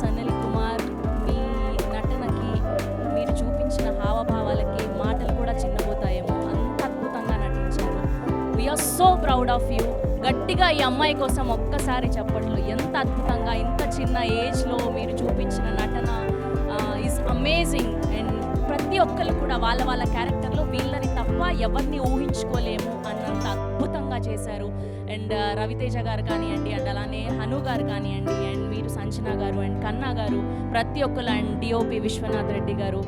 సనిల్ కుమార్, మీ నటనకి, మీరు చూపించిన హావభావాలకి మాటలు కూడా చిన్నబోతాయేమో, అంత అద్భుతంగా నటించారు. We're so proud of you. గట్టిగా ఈ అమ్మాయి కోసం ఒక్కసారి చెప్పట్లు. ఎంత అద్భుతంగా ఇంత చిన్న ఏజ్లో మీరు చూపించిన నటన ఈజ్ అమేజింగ్. అండ్ ప్రతి ఒక్కరు కూడా వాళ్ళ వాళ్ళ క్యారెక్టర్లో వీళ్ళని తప్ప ఎవరిని ఊహించుకోలేము అన్నంత అద్భుతంగా చేశారు. అండ్ రవితేజ గారు కానివ్వండి, అండ్ అలానే హను గారు కానివ్వండి, అండ్ మీరు సంజన గారు అండ్ కన్నా గారు, ప్రతి ఒక్కరు, అండ్ డిఓపి విశ్వనాథ్ రెడ్డి గారు,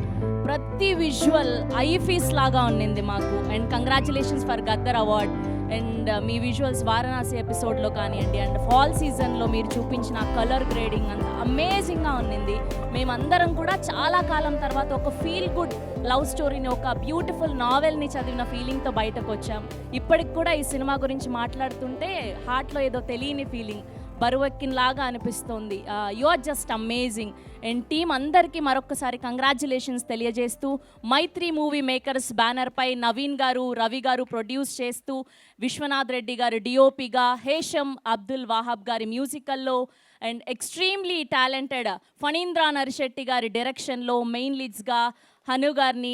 ప్రతి విజువల్ ఐఫీస్ లాగా ఉన్నింది మాకు. And congratulations for Gaddar award. And me visuals Varanasi ఎపిసోడ్లో కానివ్వండి, అండ్ ఫాల్ సీజన్లో మీరు చూపించిన కలర్ గ్రేడింగ్ అంత అమేజింగ్గా ఉన్నింది. మేమందరం కూడా చాలా కాలం తర్వాత ఒక ఫీల్ గుడ్ లవ్ స్టోరీని, ఒక బ్యూటిఫుల్ నావెల్ని చదివిన ఫీలింగ్తో బయటకు వచ్చాం. ఇప్పటికి కూడా ఈ సినిమా గురించి మాట్లాడుతుంటే హార్ట్లో ఏదో తెలియని ఫీలింగ్, బరువెక్కినలాగా అనిపిస్తుంది. You are just amazing. And team అందరికీ మరొకసారి కంగ్రాచులేషన్స్ తెలియజేస్తూ, మైత్రి మూవీ మేకర్స్ బ్యానర్పై నవీన్ గారు, రవి గారు ప్రొడ్యూస్ చేస్తూ, విశ్వనాథ్ రెడ్డి గారు డిఓపిగా, హేషం అబ్దుల్ వాహాబ్ గారి మ్యూజికల్లో, and extremely talented Phanindra Narisetti గారి డైరెక్షన్లో మెయిన్ లీడ్స్గా హను గారిని,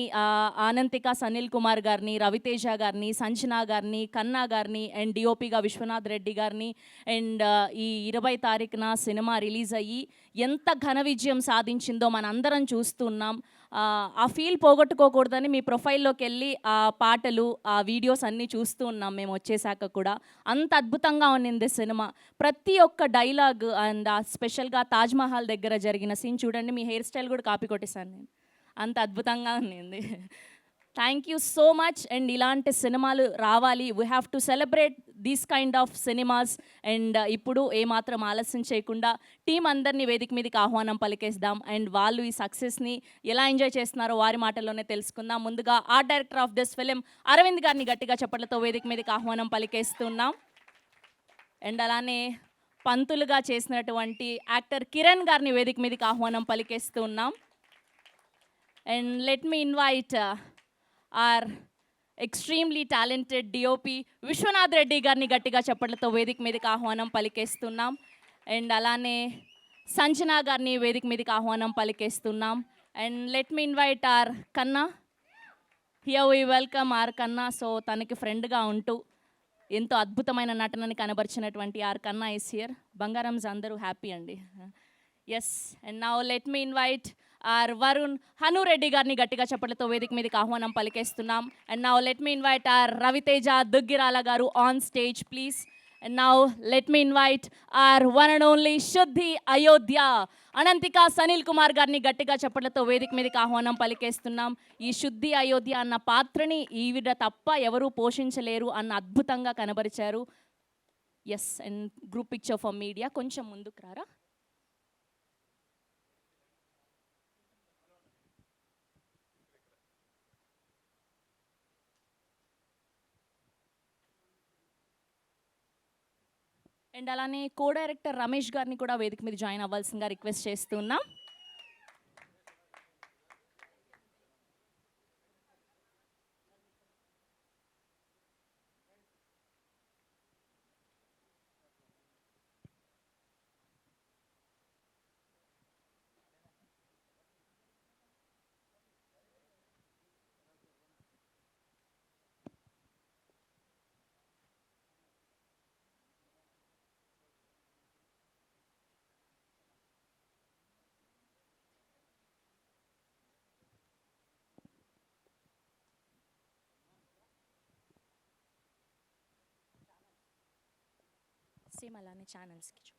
ఆనంతిక సనిల్ కుమార్ గారిని, రవితేజ గారిని, సంజనా గారిని, కన్నా గారిని, అండ్ డిఓపిగా విశ్వనాథ్ రెడ్డి గారిని. అండ్ ఈ 20 తారీఖున సినిమా రిలీజ్ అయ్యి ఎంత ఘన విజయం సాధించిందో మనందరం చూస్తున్నాం. ఆ ఫీల్ పోగొట్టుకోకూడదని మీ ప్రొఫైల్లోకి వెళ్ళి ఆ పాటలు, ఆ వీడియోస్ అన్నీ చూస్తూ ఉన్నాం మేము వచ్చేసాక కూడా. అంత అద్భుతంగా ఉన్నింది సినిమా. ప్రతి ఒక్క డైలాగ్, అండ్ స్పెషల్గా తాజ్మహల్ దగ్గర జరిగిన సీన్ చూడండి, మీ హెయిర్ స్టైల్ కూడా కాపీ కొట్టేశాను నేను, అంత అద్భుతంగా ఉన్నింది. Thank you so much. And ఇలాంటి సినిమాలు రావాలి. We have to celebrate these kind of cinemas. And ఇప్పుడు ఏమాత్రం ఆలస్యం చేయకుండా టీం అందరినీ వేదిక మీదకి ఆహ్వానం పలికేద్దాం. అండ్ వాళ్ళు ఈ సక్సెస్ని ఎలా ఎంజాయ్ చేస్తున్నారో వారి మాటల్లోనే తెలుసుకుందాం. ముందుగా art director of this film Arvind గారిని గట్టిగా చప్పట్లతో వేదిక మీదకి ఆహ్వానం పలికేస్తున్నాం. అండ్ అలానే పంతులుగా చేసినటువంటి యాక్టర్ కిరణ్ గారిని వేదిక మీదకి ఆహ్వానం పలికేస్తున్నాం. And let me invite our extremely talented DOP Vishwanath Reddy గారిని గట్టిగా చప్పట్లతో వేదిక మీదకి ఆహ్వానం పలికేస్తున్నాం. అండ్ అలానే సంజనా గారిని వేదిక మీదకి ఆహ్వానం పలికేస్తున్నాం. And let me invite our Kanna. Here we welcome our Kanna. So తనకి ఫ్రెండ్గా ఉంటూ ఎంతో అద్భుతమైన నటనని కనబరిచినటువంటి ఆర్ కన్నా ఇస్ హియర్. బంగారంస్ అందరూ హ్యాపీ అండి. Yes. And now let me invite our Varun Hanu Reddy గారిని గట్టిగా చప్పట్లతో వేదిక మీదకి ఆహ్వానం పలికేస్తున్నాం. And now let me invite our Raviteja Duggirala గారు on stage please. And now let me invite our one and only శుద్ధి అయోధ్య అనంతిక సనిల్ కుమార్ గారిని గట్టిగా చప్పట్లతో వేదిక మీదకి ఆహ్వానం పలికేస్తున్నాం. ఈ శుద్ధి అయోధ్య అన్న పాత్రని ఈవిడ తప్ప ఎవరూ పోషించలేరు అన్న అద్భుతంగా కనబరిచారు. Yes. And group picture for media కొంచెం ముందుకు రారా. అండ్ అలానే కో డైరెక్టర్ రమేష్ గారిని కూడా వేదిక మీద జాయిన్ అవ్వాల్సిందిగా రిక్వెస్ట్ చేస్తున్నాం. సేమ్ అలానే ఛానల్స్కి చూ.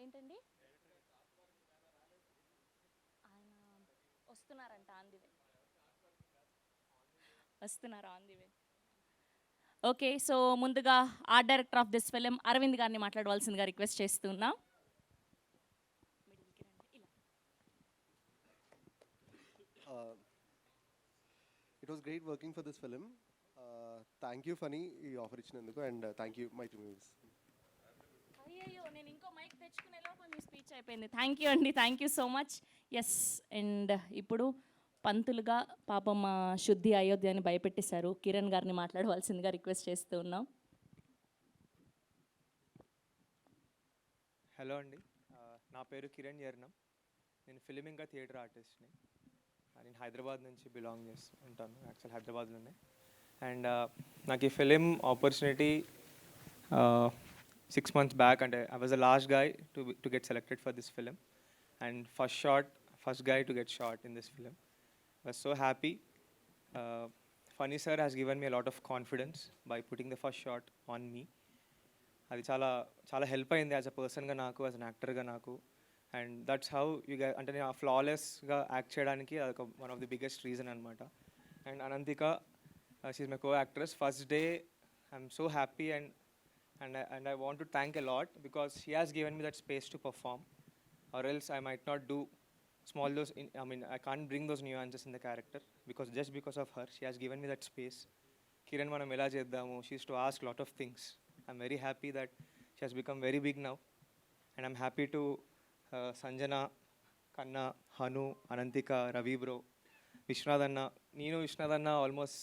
ఏంటండి ఆయన వస్తున్నారంట, ఆన్ ది వే వస్తున్నారు, on the way. Okay. So ముందుగా art director of this film Arvind గారిని మాట్లాడవలసిందిగా రిక్వెస్ట్ చేస్తున్నా. It was great working for this film. Thank you Phani ఈ ఆఫర్ ఇచ్చినందుకు, and thank you Mythri Movies. అయ్యయ్యో, నేను ఇంకో మైక్ తెచ్చుకునే లోపు మీ స్పీచ్ అయిపోయింది. థ్యాంక్ యూ అండి, thank you so much. Yes, and ఇప్పుడు పంతులుగా పాపం మా శుద్ధి అయోధ్యని భయపెట్టేశారు. కిరణ్ గారిని మాట్లాడవలసిందిగా రిక్వెస్ట్ చేస్తూ ఉన్నాం. హలో అండి, నా పేరు కిరణ్ యర్నం. నేను ఫిలిం ఇంకా థియేటర్ ఆర్టిస్ట్ని. నేను హైదరాబాద్ నుంచి బిలాంగ్ చేస్తూ ఉంటాను, యాక్చువల్ హైదరాబాద్లోనే. అండ్ నాకు ఈ ఫిలిం ఆపర్చునిటీ 6 months బ్యాక్, అంటే I was the last guy to get selected for this film, and first guy to get shot in this film. I was so happy. Funny sir has given me a lot of confidence by putting the first shot on me. అది చాలా చాలా help అయింది as a పర్సన్గా నాకు, as an యాక్టర్గా నాకు. And that's how you అంటే నేను ఆ ఫ్లాలెస్గా యాక్ట్ చేయడానికి అదొక one of the biggest reason అనమాట. And Ananthika, she's my co actress. First day I'm so happy and I want to thank a lot because she has given me that space to perform, or else I might not do I can't bring those nuances in the character, because of her she has given me that space. Kiran manam ela cheddamu, she used to ask lot of things. I'm very happy that she has become very big now, and I'm happy to Sanjana, Kanna, Hanu, Anantika, Ravi bro, Vishwanath anna. Neenu Vishwanath anna almost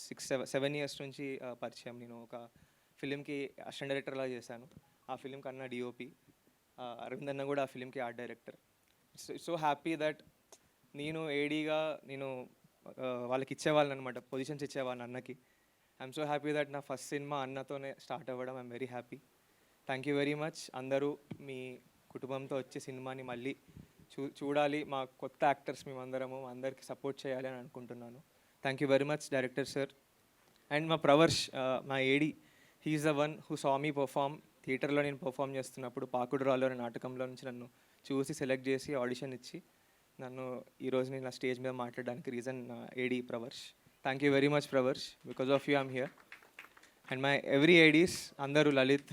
7 years nunchi పరిచయం. నేను ఒక ఫిలింకి assistant డైరెక్టర్లా చేశాను. ఆ ఫిలింకి అన్న DOP, Arvind అన్న కూడా ఆ ఫిలింకి art director. So happy that నేను ఏడీగా వాళ్ళకి ఇచ్చేవాళ్ళని అనమాట, పొజిషన్స్ ఇచ్చేవాళ్ళని అన్నకి. ఐఎమ్ సో హ్యాపీ దట్ నా ఫస్ట్ సినిమా అన్నతోనే స్టార్ట్ అవ్వడం. I'm very happy. Thank you very much. అందరూ మీ కుటుంబంతో వచ్చే సినిమాని మళ్ళీ చూడాలి. మా కొత్త యాక్టర్స్ మేమందరము అందరికీ సపోర్ట్ చేయాలి అని అనుకుంటున్నాను. Thank you very much director sir. And మా ప్రవర్ష్, మా AD, he's the one who saw me perform. థియేటర్లో నేను పర్ఫామ్ చేస్తున్నప్పుడు పాకుడు రాళ్ళు అనే నాటకంలో నుంచి నన్ను చూసి సెలెక్ట్ చేసి ఆడిషన్ ఇచ్చి నన్ను ఈరోజు నేను నా స్టేజ్ మీద మాట్లాడడానికి reason AD Pravarsh. Thank you very much Pravarsh, because of you I'm here. And my every ADs అందరూ, లలిత్,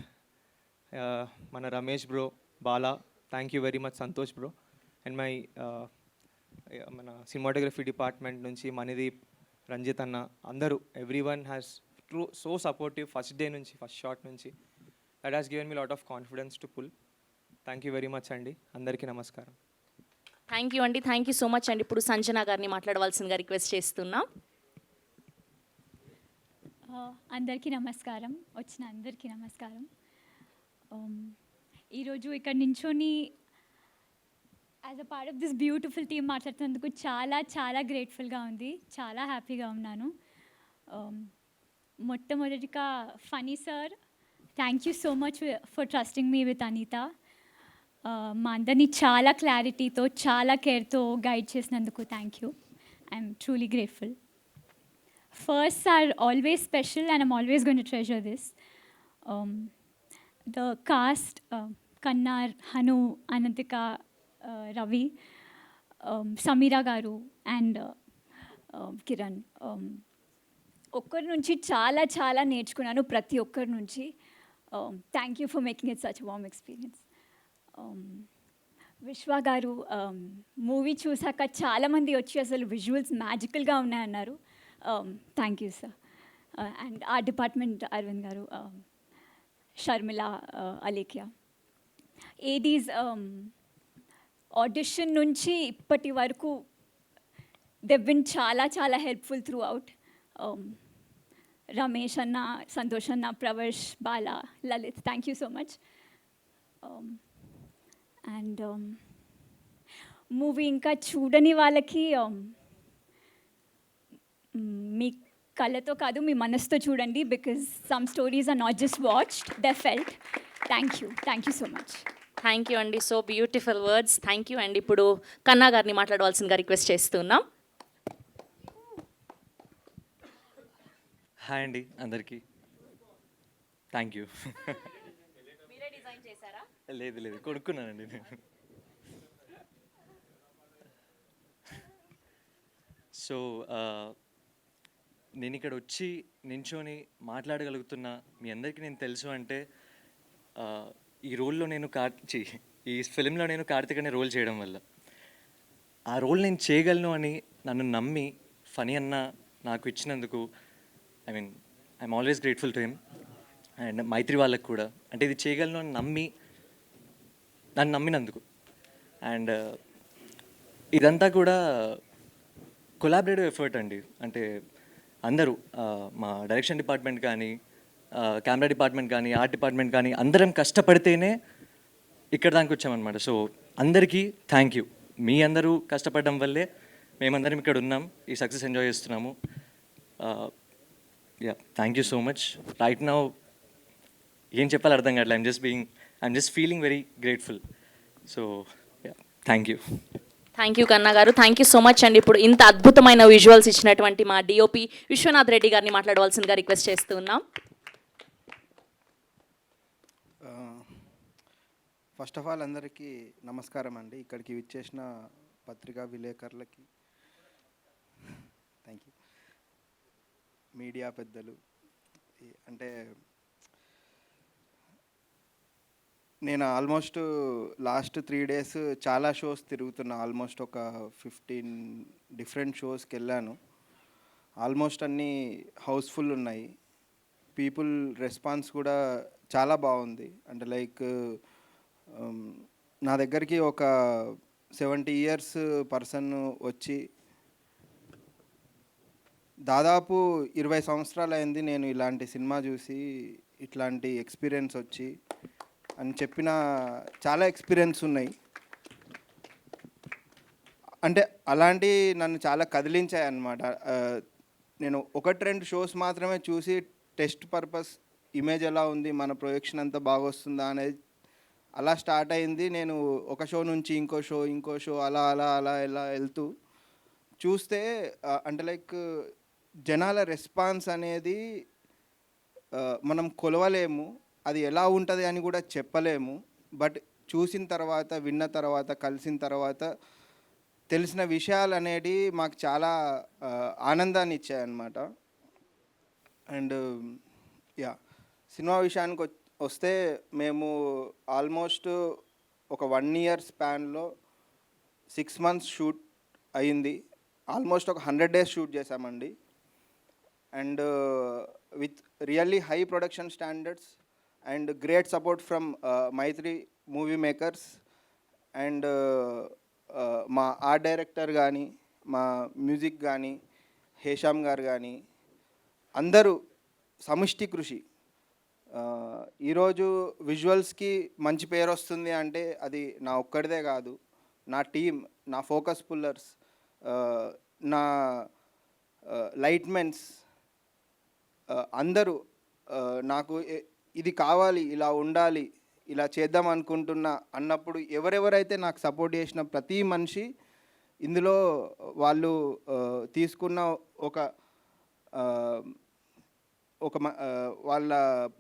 మన Ramesh bro, Bala, thank you very much, Santosh bro. And my మన సినిమాటోగ్రఫీ డిపార్ట్మెంట్ నుంచి మణిదీప్, రంజిత్ అన్న, అందరూ, every one has so supportive first day నుంచి, first shot నుంచి. That has given me lot of confidence to pull. Thank you very much అండి, అందరికీ నమస్కారం. Thank you అండి, థ్యాంక్ యూ సో మచ్ అండి. ఇప్పుడు సంజన గారిని మాట్లాడవలసిందిగా రిక్వెస్ట్ చేస్తున్నాం. అందరికీ నమస్కారం, వచ్చిన అందరికీ నమస్కారం. ఈరోజు ఇక్కడ నించొని as a part of this beautiful team మాట్లాడుతున్నందుకు చాలా చాలా గ్రేట్ఫుల్గా ఉంది, చాలా హ్యాపీగా ఉన్నాను. మొట్టమొదటిగా Phani sir, thank you so much for trusting me with Anitha. మా అందరినీ చాలా క్లారిటీతో, చాలా కేర్తో గైడ్ చేసినందుకు thank you. I'm truly grateful. Firsts are always special and I'm always going to treasure this. The cast, Kanna, Hanu, Anantika, Ravi, Samira Garu and Kiran. ఒక్కరి నుంచి చాలా చాలా నేర్చుకున్నాను, ప్రతి ఒక్కరి నుంచి. Thank you for making it such warm experience. Vishwa garu, movie చూసాక చాలామంది వచ్చి అసలు విజువల్స్ మ్యాజికల్గా ఉన్నాయన్నారు. Thank you sir. And art department Aravind గారు, షర్మిల, అలేఖ్య. ఏడీస్ ఆడిషన్ నుంచి ఇప్పటి వరకు దెవ్ బిన్ చాలా చాలా హెల్ప్ఫుల్ త్రూ అవుట్. రమేష్ అన్న, సంతోష్ అన్న, Pravarsh, Bala, Lalith, thank you so much. And movie ఇంకా చూడని వాళ్ళకి మీ కళ్ళతో కాదు, మీ మనసుతో చూడండి, because some stories are not just watched, they felt. Thank you so much. Thank you అండి, so beautiful words. Thank you అండి. ఇప్పుడు కన్నా గారిని మాట్లాడవలసిందిగా రిక్వెస్ట్ చేస్తున్నాం. హాయ్ అండి అందరికీ, థ్యాంక్ యూ. మీరే డిజైన్ చేశారా? లేదు కొనుక్కున్నానండి నేను. సో నేను ఇక్కడ వచ్చి నించొని మాట్లాడగలుగుతున్నా మీ అందరికీ నేను తెలుసు అంటే ఈ రోల్లో నేను ఈ ఫిలింలో నేను కార్తిక్ అనే రోల్ చేయడం వల్ల. ఆ రోల్ నేను చేయగలను అని నన్ను నమ్మి ఫనీ అన్న నాకు ఇచ్చినందుకు, I'm always grateful to him. And Mythri వాళ్ళకి కూడా, అంటే ఇది చేయగలను అని నన్ను నమ్మినందుకు. అండ్ ఇదంతా కూడా కొలాబరేటివ్ ఎఫర్ట్ అండి. అంటే అందరూ మా డైరెక్షన్ డిపార్ట్మెంట్ కానీ, కెమెరా డిపార్ట్మెంట్ కానీ, ఆర్ట్ డిపార్ట్మెంట్ కానీ అందరం కష్టపడితేనే ఇక్కడ దానికి వచ్చామన్నమాట. సో అందరికీ థ్యాంక్ యూ. మీ అందరూ కష్టపడడం వల్లే మేమందరం ఇక్కడ ఉన్నాం, ఈ సక్సెస్ ఎంజాయ్ చేస్తున్నాము. Yeah, thank you so much. Right now ఏం చెప్పాలి అర్థం కావట్లేదు. I'm just feeling very grateful. So yeah, thank you. Thank you కన్నా గారు, థ్యాంక్ యూ సో మచ్ అండి. ఇప్పుడు ఇంత అద్భుతమైన విజువల్స్ ఇచ్చినటువంటి మా డిఓపి విశ్వనాథ్ రెడ్డి గారిని మాట్లాడవలసిందిగా రిక్వెస్ట్ చేస్తూ ఉన్నాం. ఫస్ట్ ఆఫ్ ఆల్ అందరికీ నమస్కారం అండి. ఇక్కడికి విచ్చేసిన పత్రికా విలేకరులకి థ్యాంక్ యూ, మీడియా పెద్దలు. అంటే నేను ఆల్మోస్ట్ లాస్ట్ 3 days చాలా షోస్ తిరుగుతున్నా. ఆల్మోస్ట్ ఒక 15 డిఫరెంట్ షోస్కి వెళ్ళాను. ఆల్మోస్ట్ అన్నీ హౌస్ఫుల్ ఉన్నాయి. పీపుల్ రెస్పాన్స్ కూడా చాలా బాగుంది. అంటే లైక్ నా దగ్గరికి ఒక 70 years పర్సన్ వచ్చి దాదాపు 20 సంవత్సరాలు అయింది నేను ఇలాంటి సినిమా చూసి, ఇట్లాంటి ఎక్స్పీరియన్స్ వచ్చి అని చెప్పిన చాలా ఎక్స్పీరియన్స్ ఉన్నాయి. అంటే అలాంటి నన్ను చాలా కదిలించాయి అన్నమాట. నేను 1-2 షోస్ మాత్రమే చూసి టెస్ట్ పర్పస్ ఇమేజ్ ఎలా ఉంది, మన ప్రొజెక్షన్ అంతా బాగా వస్తుందా అనేది అలా స్టార్ట్ అయింది. నేను ఒక షో నుంచి ఇంకో షో అలా వెళ్తూ చూస్తే అంటే లైక్ జనాల రెస్పాన్స్ అనేది మనం కొలవలేము, అది ఎలా ఉంటుంది అని కూడా చెప్పలేము. బట్ చూసిన తర్వాత, విన్న తర్వాత, కలిసిన తర్వాత తెలిసిన విషయాలు అనేవి మాకు చాలా ఆనందాన్ని ఇచ్చాయన్నమాట. అండ్ యా, సినిమా విషయానికి వస్తే మేము ఆల్మోస్ట్ ఒక 1 year స్పాన్లో 6 months షూట్ అయింది. ఆల్మోస్ట్ ఒక 100 days షూట్ చేశామండి. And with really high production standards and great support from Mythri Movie Makers and మా ఆర్ట్ డైరెక్టర్ కానీ, మా మ్యూజిక్ కానీ, హేషామ్ గారు కానీ అందరూ సమిష్టి కృషి. ఈరోజు విజువల్స్కి మంచి పేరు వస్తుంది అంటే అది నా ఒక్కడిదే కాదు, నా టీమ్, నా ఫోకస్ పుల్లర్స్, నా లైట్మెన్స్ అందరూ నాకు ఇది కావాలి, ఇలా ఉండాలి, ఇలా చేద్దాం అనుకుంటున్నా అన్నప్పుడు ఎవరెవరైతే నాకు సపోర్ట్ చేసిన ప్రతి మనిషి ఇందులో వాళ్ళు తీసుకున్న వాళ్ళ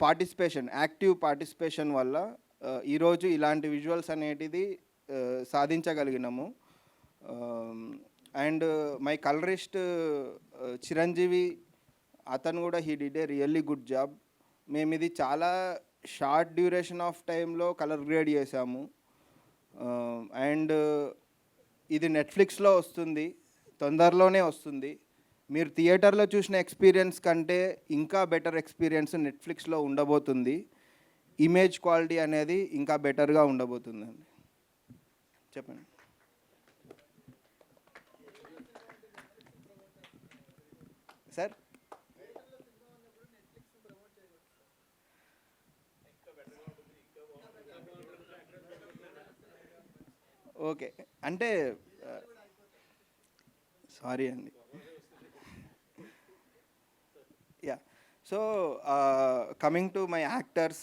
పార్టిసిపేషన్, యాక్టివ్ పార్టిసిపేషన్ వల్ల ఈరోజు ఇలాంటి విజువల్స్ అనేటిది సాధించగలిగినాము. అండ్ మై కలరిస్ట్ చిరంజీవి, అతను కూడా he did a really good job. మేము ఇది చాలా షార్ట్ డ్యూరేషన్ ఆఫ్ టైంలో కలర్ గ్రేడ్ చేసాము. అండ్ ఇది నెట్ఫ్లిక్స్లో వస్తుంది, తొందరలోనే వస్తుంది. మీరు థియేటర్లో చూసిన ఎక్స్పీరియన్స్ కంటే ఇంకా బెటర్ ఎక్స్పీరియన్స్ నెట్ఫ్లిక్స్లో ఉండబోతుంది. ఇమేజ్ క్వాలిటీ అనేది ఇంకా బెటర్గా ఉండబోతుందండి. చెప్పండి సార్. ఓకే, అంటే సారీ అండి. Yeah, so coming to my actors,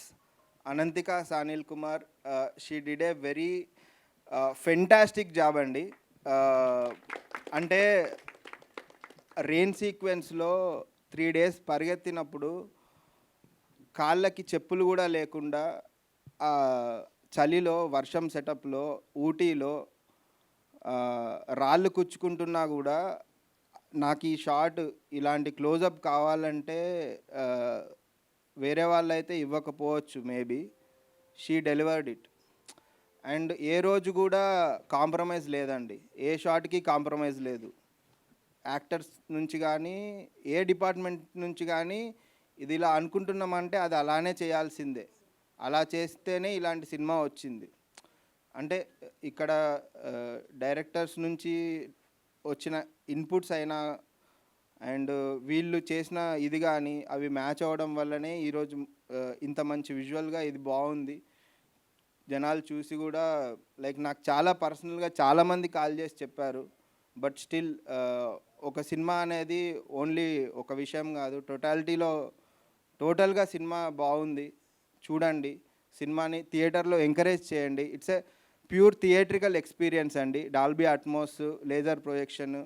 Ananthika Sanil Kumar, she did a very fantastic job అండి. అంటే రెయిన్ సీక్వెన్స్లో 3 days పరిగెత్తినప్పుడు కాళ్ళకి చెప్పులు కూడా లేకుండా చలిలో, వర్షం సెటప్లో, ఊటీలో రాళ్ళు కుచ్చుకుంటున్నా కూడా నాకు ఈ షాట్, ఇలాంటి క్లోజప్ కావాలంటే వేరే వాళ్ళైతే ఇవ్వకపోవచ్చు maybe. She delivered it. And ఏ రోజు కూడా కాంప్రమైజ్ లేదండి, ఏ షాట్కి కాంప్రమైజ్ లేదు. యాక్టర్స్ నుంచి కానీ, ఏ డిపార్ట్మెంట్ నుంచి కానీ ఇది ఇలా అనుకుంటున్నామంటే అది అలానే చేయాల్సిందే, అలా చేస్తేనే ఇలాంటి సినిమా వచ్చింది. అంటే ఇక్కడ డైరెక్టర్స్ నుంచి వచ్చిన ఇన్పుట్స్ అయినా అండ్ వీళ్ళు చేసిన ఇది కానీ అవి మ్యాచ్ అవ్వడం వల్లనే ఈరోజు ఇంత మంచి విజువల్గా ఇది బాగుంది. జనాలు చూసి కూడా లైక్ నాకు చాలా పర్సనల్గా చాలామంది కాల్ చేసి చెప్పారు. బట్ స్టిల్ ఒక సినిమా అనేది ఓన్లీ ఒక విషయం కాదు, టోటల్గా సినిమా బాగుంది. చూడండి, సినిమాని థియేటర్లో ఎంకరేజ్ చేయండి. It's a pure theatrical experience అండి. Dolby Atmos, laser projection.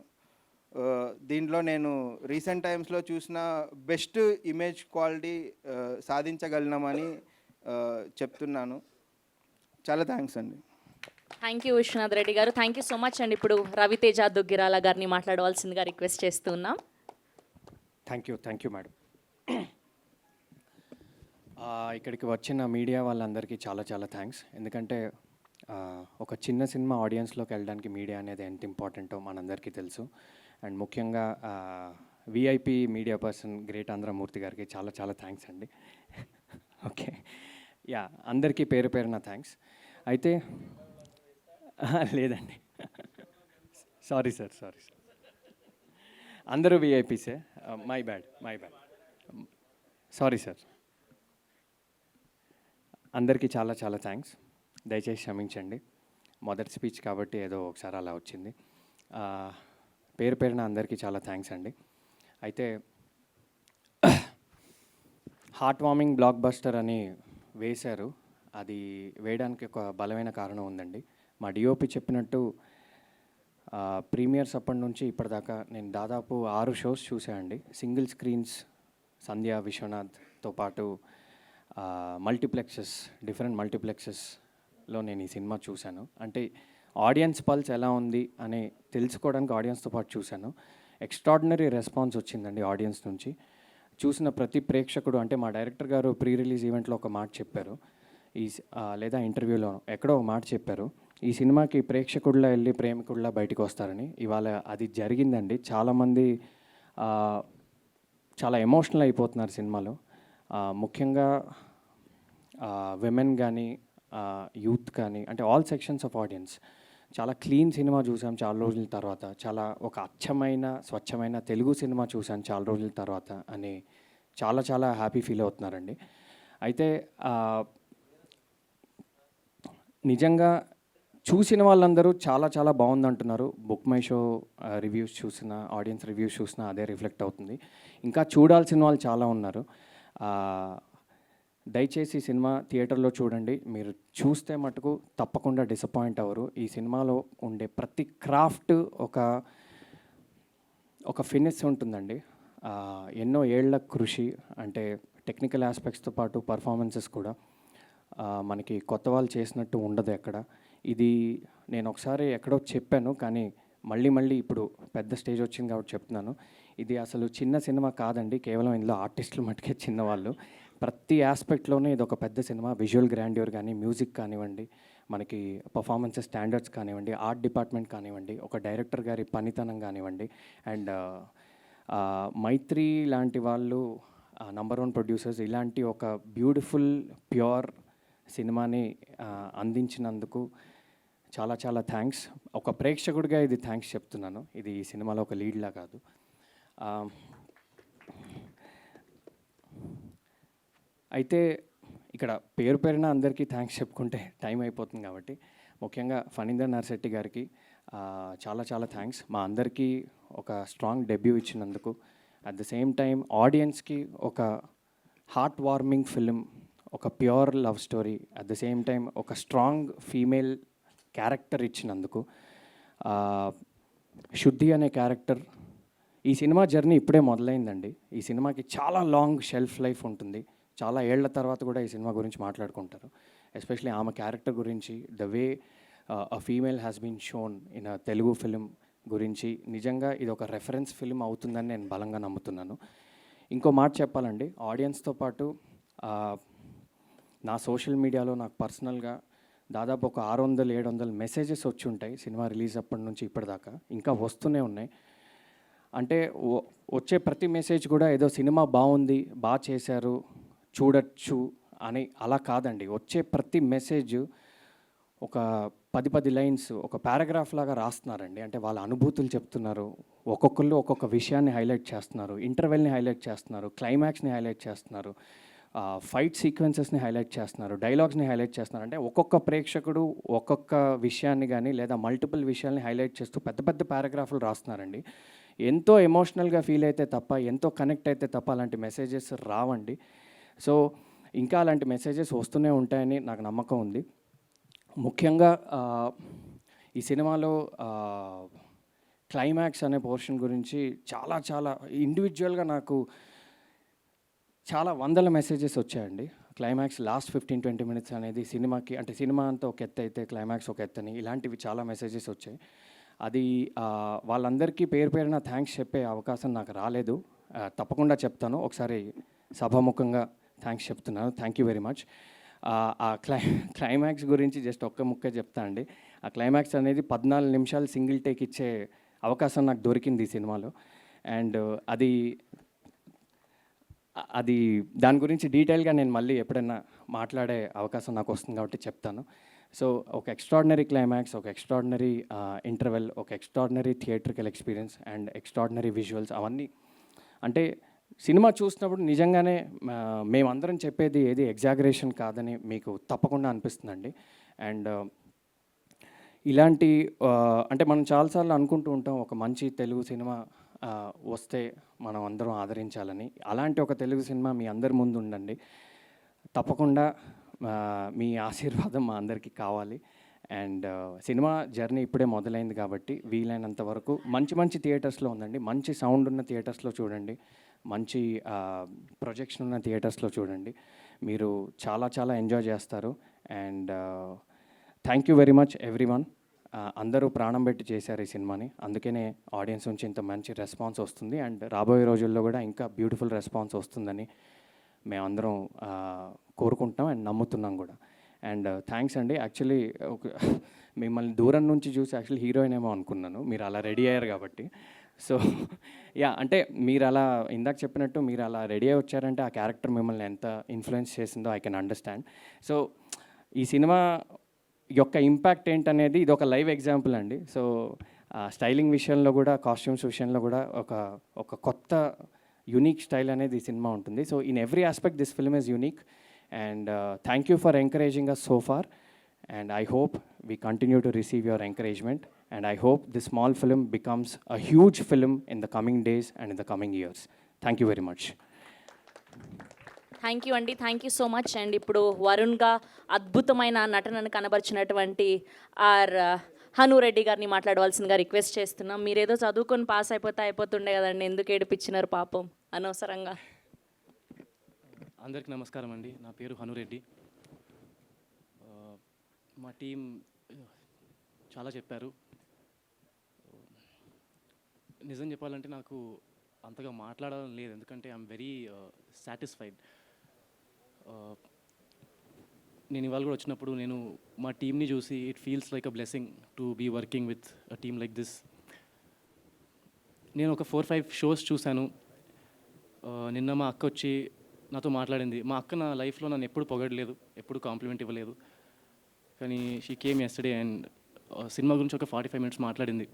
దీంట్లో నేను రీసెంట్ టైమ్స్లో చూసిన బెస్ట్ ఇమేజ్ క్వాలిటీ సాధించగలిగినామని చెప్తున్నాను. చాలా థ్యాంక్స్ అండి. థ్యాంక్ యూ విశ్వనాథ్ రెడ్డి గారు, థ్యాంక్ యూ సో మచ్ అండి. ఇప్పుడు రవితేజ దుగ్గిరాల గారిని మాట్లాడవలసిందిగా రిక్వెస్ట్ చేస్తున్నాం. Thank you madam. ఇక్కడికి వచ్చిన మీడియా వాళ్ళందరికీ చాలా చాలా థ్యాంక్స్. ఎందుకంటే ఒక చిన్న సినిమా ఆడియన్స్లోకి వెళ్ళడానికి మీడియా అనేది ఎంత ఇంపార్టెంటో మనందరికీ తెలుసు. అండ్ ముఖ్యంగా విఐపి మీడియా పర్సన్ గ్రేట్ ఆంధ్రమూర్తి గారికి చాలా చాలా థ్యాంక్స్ అండి. ఓకే, యా, అందరికీ పేరు పేరున థ్యాంక్స్. అయితే లేదండి, సారీ సార్, అందరూ విఐపీసే, మై బ్యాడ్, సారీ సార్. అందరికీ చాలా చాలా థ్యాంక్స్. దయచేసి క్షమించండి, మొదటి స్పీచ్ కాబట్టి ఏదో ఒకసారి అలా వచ్చింది. పేరు పేరున అందరికీ చాలా థ్యాంక్స్ అండి. అయితే హార్ట్ వార్మింగ్ బ్లాక్ బస్టర్ అని వేశారు. అది వేయడానికి ఒక బలమైన కారణం ఉందండి. మా డిఓపి చెప్పినట్టు ప్రీమియర్స్ అప్పటి నుంచి ఇప్పటిదాకా నేను దాదాపు 6 షోస్ చూసానండి. సింగిల్ స్క్రీన్స్, సంధ్య, విశ్వనాథ్తో పాటు డిఫరెంట్ మల్టీప్లెక్సెస్లో నేను ఈ సినిమా చూశాను. అంటే ఆడియన్స్ పల్స్ ఎలా ఉంది అని తెలుసుకోవడానికి ఆడియన్స్తో పాటు చూశాను. ఎక్స్ట్రాడినరీ రెస్పాన్స్ వచ్చిందండి ఆడియన్స్ నుంచి. చూసిన ప్రతి ప్రేక్షకుడు, అంటే మా డైరెక్టర్ గారు ప్రీ రిలీజ్ ఈవెంట్లో ఒక మాట చెప్పారు, లేదా ఇంటర్వ్యూలో ఎక్కడో ఒక మాట చెప్పారు, ఈ సినిమాకి ప్రేక్షకుడిలా వెళ్ళి ప్రేమికుడిలా బయటకు వస్తారని. ఇవాళ అది జరిగిందండి. చాలామంది చాలా ఎమోషనల్ అయిపోతున్నారు సినిమాలో. ముఖ్యంగా విమెన్ కానీ యూత్ కానీ, అంటే ఆల్ సెక్షన్స్ ఆఫ్ ఆడియన్స్. చాలా క్లీన్ సినిమా చూసాం చాలా రోజుల తర్వాత, చాలా ఒక అచ్చమైన స్వచ్ఛమైన తెలుగు సినిమా చూసాను చాలా రోజుల తర్వాత అని చాలా చాలా హ్యాపీ ఫీల్ అవుతున్నారండి. అయితే నిజంగా చూసిన వాళ్ళందరూ చాలా చాలా బాగుంది అంటున్నారు. బుక్ మై షో రివ్యూస్ చూసిన, ఆడియన్స్ రివ్యూస్ చూసినా అదే రిఫ్లెక్ట్ అవుతుంది. ఇంకా చూడాల్సిన వాళ్ళు చాలా ఉన్నారు. దయచేసి సినిమా థియేటర్లో చూడండి. మీరు చూస్తే మటుకు తప్పకుండా డిసప్పాయింట్ అవ్వరు. ఈ సినిమాలో ఉండే ప్రతి క్రాఫ్ట్ ఒక ఫినిష్ ఉంటుందండి. ఎన్నో ఏళ్ల కృషి, అంటే టెక్నికల్ ఆస్పెక్ట్స్తో పాటు పర్ఫార్మెన్సెస్ కూడా మనకి కొత్త వాళ్ళు చేసినట్టు ఉండదు ఎక్కడ. ఇది నేను ఒకసారి ఎక్కడో చెప్పాను, కానీ మళ్ళీ ఇప్పుడు పెద్ద స్టేజ్ వచ్చింది కాబట్టి చెప్తున్నాను. ఇది అసలు చిన్న సినిమా కాదండి, కేవలం ఇందులో ఆర్టిస్టులు మటుకే చిన్నవాళ్ళు. ప్రతి ఆస్పెక్ట్లోనే ఇది ఒక పెద్ద సినిమా. విజువల్ గ్రాండ్యూర్ కానీ, మ్యూజిక్ కానివ్వండి, మనకి పర్ఫార్మెన్సెస్ స్టాండర్డ్స్ కానివ్వండి, ఆర్ట్ డిపార్ట్మెంట్ కానివ్వండి, ఒక డైరెక్టర్ గారి పనితనం కానివ్వండి, అండ్ మైత్రి లాంటి వాళ్ళు నంబర్ 1 ప్రొడ్యూసర్స్ ఇలాంటి ఒక బ్యూటిఫుల్ ప్యూర్ సినిమాని అందించినందుకు చాలా చాలా థ్యాంక్స్. ఒక ప్రేక్షకుడిగా ఇది థ్యాంక్స్ చెప్తున్నాను. ఇది ఈ సినిమాలో ఒక లీడ్లా కాదు. అయితే ఇక్కడ పేరు పేరున అందరికీ థ్యాంక్స్ చెప్పుకుంటే టైం అయిపోతుంది కాబట్టి, ముఖ్యంగా ఫణీందర్ నర్శెట్టి గారికి చాలా చాలా థ్యాంక్స్. మా అందరికీ ఒక స్ట్రాంగ్ డెబ్యూ ఇచ్చినందుకు, అట్ ద సేమ్ టైం ఆడియన్స్కి ఒక హార్ట్ వార్మింగ్ ఫిలిం, ఒక pure love story, at the same time ఒక స్ట్రాంగ్ ఫీమేల్ క్యారెక్టర్ ఇచ్చినందుకు. శుద్ధి అనే క్యారెక్టర్, ఈ సినిమా జర్నీ ఇప్పుడే మొదలైందండి. ఈ సినిమాకి చాలా లాంగ్ షెల్ఫ్ లైఫ్ ఉంటుంది. చాలా ఏళ్ల తర్వాత కూడా ఈ సినిమా గురించి మాట్లాడుకుంటారు. ఎస్పెషలీ ఆమె క్యారెక్టర్ గురించి, the way a female has been shown in a Telugu film గురించి నిజంగా ఇది ఒక రెఫరెన్స్ ఫిలిం అవుతుందని నేను బలంగా నమ్ముతున్నాను. ఇంకో మాట చెప్పాలండి, ఆడియన్స్తో పాటు నా సోషల్ మీడియాలో నాకు పర్సనల్గా దాదాపు ఒక 600-700 మెసేజెస్ వచ్చి ఉంటాయి సినిమా రిలీజ్ అప్పటి నుంచి ఇప్పటిదాకా, ఇంకా వస్తూనే ఉన్నాయి. అంటే వచ్చే ప్రతి మెసేజ్ కూడా ఏదో సినిమా బాగుంది, బాగా చేశారు, చూడొచ్చు అని అలా కాదండి. వచ్చే ప్రతి మెసేజ్ ఒక 10 లైన్స్, ఒక పారాగ్రాఫ్ లాగా రాస్తున్నారండి. అంటే వాళ్ళ అనుభూతులు చెప్తున్నారు, ఒక్కొక్కళ్ళు ఒక్కొక్క విషయాన్ని హైలైట్ చేస్తున్నారు, ఇంటర్వెల్ని హైలైట్ చేస్తున్నారు, క్లైమాక్స్ని హైలైట్ చేస్తున్నారు, ఫైట్ సీక్వెన్సెస్ని హైలైట్ చేస్తున్నారు, డైలాగ్స్ని హైలైట్ చేస్తున్నారు. అంటే ఒక్కొక్క ప్రేక్షకుడు ఒక్కొక్క విషయాన్ని కానీ లేదా మల్టిపుల్ విషయాల్ని హైలైట్ చేస్తూ పెద్ద పెద్ద పారాగ్రాఫ్లు రాస్తున్నారండి. ఎంతో ఎమోషనల్గా ఫీల్ అయితే తప్ప, ఎంతో కనెక్ట్ అయితే తప్ప అలాంటి మెసేజెస్ రావండి. సో ఇంకా అలాంటి మెసేజెస్ వస్తూనే ఉంటాయని నాకు నమ్మకం ఉంది. ముఖ్యంగా ఈ సినిమాలో క్లైమాక్స్ అనే పోర్షన్ గురించి చాలా చాలా ఇండివిజువల్గా నాకు చాలా వందల మెసేజెస్ వచ్చాయండి. క్లైమాక్స్ లాస్ట్ 15-20 మినిట్స్ అనేది సినిమాకి, అంటే సినిమా అంతా ఒక ఎత్తు అయితే క్లైమాక్స్ ఒక ఎత్తని, ఇలాంటివి చాలా మెసేజెస్ వచ్చాయి. అది వాళ్ళందరికీ పేరు పేరున థ్యాంక్స్ చెప్పే అవకాశం నాకు రాలేదు. తప్పకుండా చెప్తాను. ఒకసారి సభాముఖంగా థ్యాంక్స్ చెప్తున్నాను. Thank you very much. ఆ క్లైమాక్స్ గురించి జస్ట్ ఒక్క ముక్కే చెప్తా అండి. ఆ క్లైమాక్స్ అనేది 14 నిమిషాలు సింగిల్ టేక్ ఇచ్చే అవకాశం నాకు దొరికింది ఈ సినిమాలో. అండ్ అది దాని గురించి డీటెయిల్గా నేను మళ్ళీ ఎప్పుడైనా మాట్లాడే అవకాశం నాకు వస్తుంది కాబట్టి చెప్తాను. సో ఒక ఎక్స్ట్రాడినరీ క్లైమాక్స్, ఒక ఎక్స్ట్రాడినరీ ఇంటర్వెల్, ఒక extraordinary theatrical experience and extraordinary visuals, అవన్నీ అంటే సినిమా చూసినప్పుడు నిజంగానే మేమందరం చెప్పేది ఏది ఎగ్జాగరేషన్ కాదని మీకు తప్పకుండా అనిపిస్తుందండి. అండ్ ఇలాంటి అంటే మనం చాలాసార్లు అనుకుంటూ ఉంటాం ఒక మంచి తెలుగు సినిమా వస్తే మనం అందరం ఆదరించాలని. అలాంటి ఒక తెలుగు సినిమా మీ అందరి ముందు ఉండండి. తప్పకుండా మీ ఆశీర్వాదం మా అందరికీ కావాలి. అండ్ సినిమా జర్నీ ఇప్పుడే మొదలైంది కాబట్టి వీలైనంత వరకు మంచి మంచి థియేటర్స్లో ఉందండి. మంచి సౌండ్ ఉన్న థియేటర్స్లో చూడండి, మంచి ప్రొజెక్షన్ ఉన్న థియేటర్స్లో చూడండి. మీరు చాలా చాలా ఎంజాయ్ చేస్తారు. And thank you very much everyone. అందరూ ప్రాణం పెట్టి చేశారు ఈ సినిమాని, అందుకనే ఆడియన్స్ నుంచి ఇంత మంచి రెస్పాన్స్ వస్తుంది. అండ్ రాబోయే రోజుల్లో కూడా ఇంకా బ్యూటిఫుల్ రెస్పాన్స్ వస్తుందని మేమందరం కోరుకుంటున్నాం అండ్ నమ్ముతున్నాం కూడా. అండ్ థ్యాంక్స్ అండి. యాక్చువల్లీ మిమ్మల్ని దూరం నుంచి చూసి యాక్చువల్లీ హీరోయిన్ ఏమో అనుకున్నాను, మీరు అలా రెడీ అయ్యారు కాబట్టి. సో యా, అంటే మీరు అలా ఇందాక చెప్పినట్టు మీరు అలా రెడీ అయ్యి వచ్చారంటే ఆ క్యారెక్టర్ మిమ్మల్ని ఎంత ఇన్ఫ్లుయెన్స్ చేసిందో ఐ కెన్ అండర్స్టాండ్. సో ఈ సినిమా యొక్క ఇంపాక్ట్ ఏంటనేది ఇది ఒక లైవ్ ఎగ్జాంపుల్ అండి. సో స్టైలింగ్ విషయంలో కూడా, కాస్ట్యూమ్స్ విషయంలో కూడా ఒక కొత్త యూనిక్ స్టైల్ అనేది ఈ సినిమా ఉంటుంది. So in every aspect this film is unique. And thank you for encouraging us so far. And I hope we continue to receive your encouragement. And I hope this small film becomes a huge film in the coming days and in the coming years. Thank you very much. Thank you అండి, thank you so much. And ఇప్పుడు వరుణ్గా అద్భుతమైన నటనను కనబరిచినటువంటి our Hanu Reddy గారిని మాట్లాడవలసిందిగా request చేస్తున్నాం. మీరేదో చదువుకొని పాస్ అయిపోతుండే కదండి, ఎందుకు ఏడిపించినారు పాపం అనవసరంగా. అందరికీ నమస్కారం అండి. నా పేరు హను రెడ్డి. మా టీం చాలా చెప్పారు. నిజం చెప్పాలంటే నాకు అంతగా మాట్లాడాలని లేదు, ఎందుకంటే ఐఎమ్ వెరీ సాటిస్ఫైడ్. నేను ఇవాళ కూడా వచ్చినప్పుడు నేను మా టీమ్ని చూసి it feels like a blessing to be working with a team like this. నేను ఒక 4-5 షోస్ చూశాను. నిన్న మా అక్క వచ్చి నాతో మాట్లాడింది. మా అక్క నా లైఫ్లో నన్ను ఎప్పుడు పొగడలేదు, ఎప్పుడు కాంప్లిమెంట్ ఇవ్వలేదు. కానీ she came yesterday and cinema గురించి ఒక 45 మినిట్స్ మాట్లాడింది.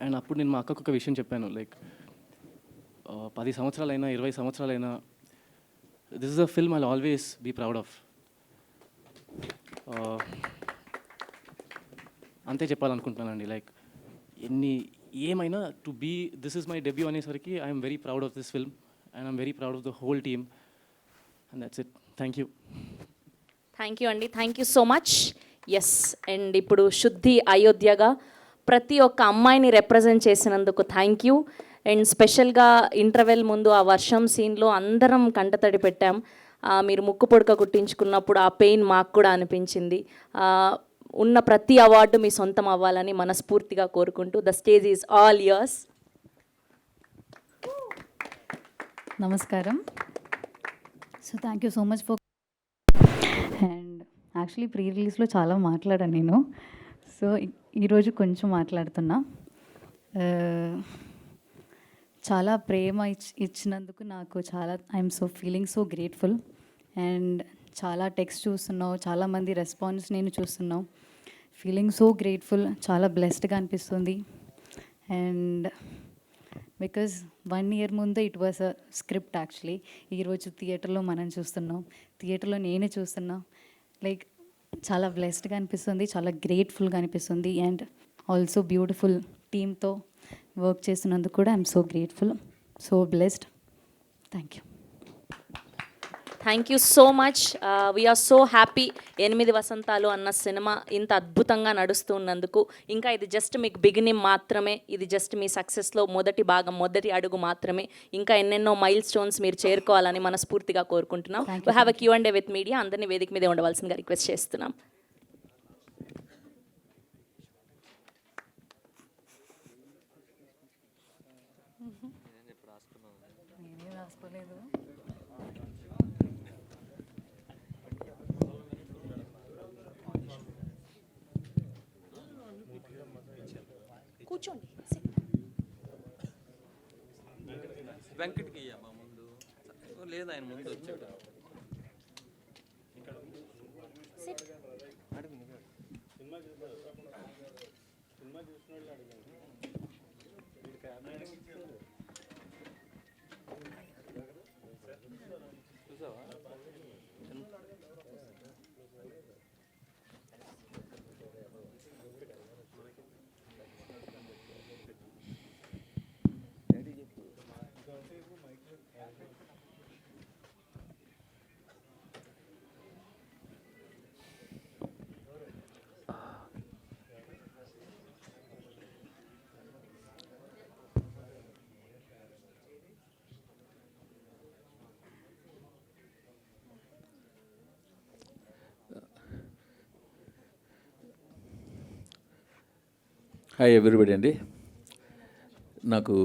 అండ్ అప్పుడు నేను మా అక్కకు ఒక విషయం చెప్పాను, లైక్ 10 సంవత్సరాలైనా 20 సంవత్సరాలైనా this is a film I'll always be proud of. అంతే చెప్పాలనుకుంటున్నానండి. లైక్ ఏమైనా to be this is my debut అనేసరికి I'm very proud of this film and I'm very proud of the whole team. And that's it. Thank you. Thank you అండి, thank you so much. Yes, and ఇప్పుడు శుద్ధి అయోధ్యగా ప్రతి ఒక్క అమ్మాయిని represent చేసినందుకు thank you. And స్పెషల్గా interval ముందు ఆ వర్షం సీన్లో అందరం కంటతడి పెట్టాం. మీరు ముక్కు పొడక కుట్టించుకున్నప్పుడు ఆ పెయిన్ మాకు కూడా అనిపించింది. ఉన్న ప్రతి అవార్డు మీ సొంతం అవ్వాలని మనస్ఫూర్తిగా కోరుకుంటూ the stage is all yours. నమస్కారం. So thank you so much for. And actually pre రిలీజ్లో చాలా మాట్లాడాను నేను. సో ఈరోజు కొంచెం మాట్లాడుతున్నా. చాలా ప్రేమ ఇచ్చినందుకు నాకు చాలా I'm so feeling so grateful. And చాలా టెక్స్ట్ చూస్తున్నావు, చాలామంది రెస్పాన్స్ నేను చూస్తున్నావు. ఫీలింగ్ సో గ్రేట్ఫుల్, చాలా బ్లెస్డ్గా అనిపిస్తుంది. అండ్ బికాజ్ 1 year ముందు it was a script actually. ఈరోజు థియేటర్లో మనం చూస్తున్నాం, థియేటర్లో నేనే చూస్తున్నా. లైక్ చాలా బ్లెస్డ్గా అనిపిస్తుంది, చాలా గ్రేట్ఫుల్గా అనిపిస్తుంది. అండ్ ఆల్సో బ్యూటిఫుల్ టీమ్తో వర్క్ చేస్తున్నందుకు కూడా I'm so grateful, so blessed. Thank you. Thank you so much. We're so happy 8 వసంతాలు అన్న సినిమా ఇంత అద్భుతంగా నడుస్తున్నందుకు. ఇంకా ఇది జస్ట్ మీకు బిగినింగ్ మాత్రమే, ఇది జస్ట్ మీ సక్సెస్లో మొదటి భాగం, మొదటి అడుగు మాత్రమే. ఇంకా ఎన్నెన్నో మైల్ స్టోన్స్ మీరు చేరుకోవాలని మనస్ఫూర్తిగా కోరుకుంటున్నాం. We have a Q&A with media. అందరినీ వేదిక మీదే ఉండవలసిందిగా రిక్వెస్ట్ చేస్తున్నాం. కూర్చోండి. వెంకట్కి అమ్మా ముందు లేదు, ఆయన ముందు వచ్చాడు. చూసావా? హాయ్ ఎవ్రీబడి అండి. నాకు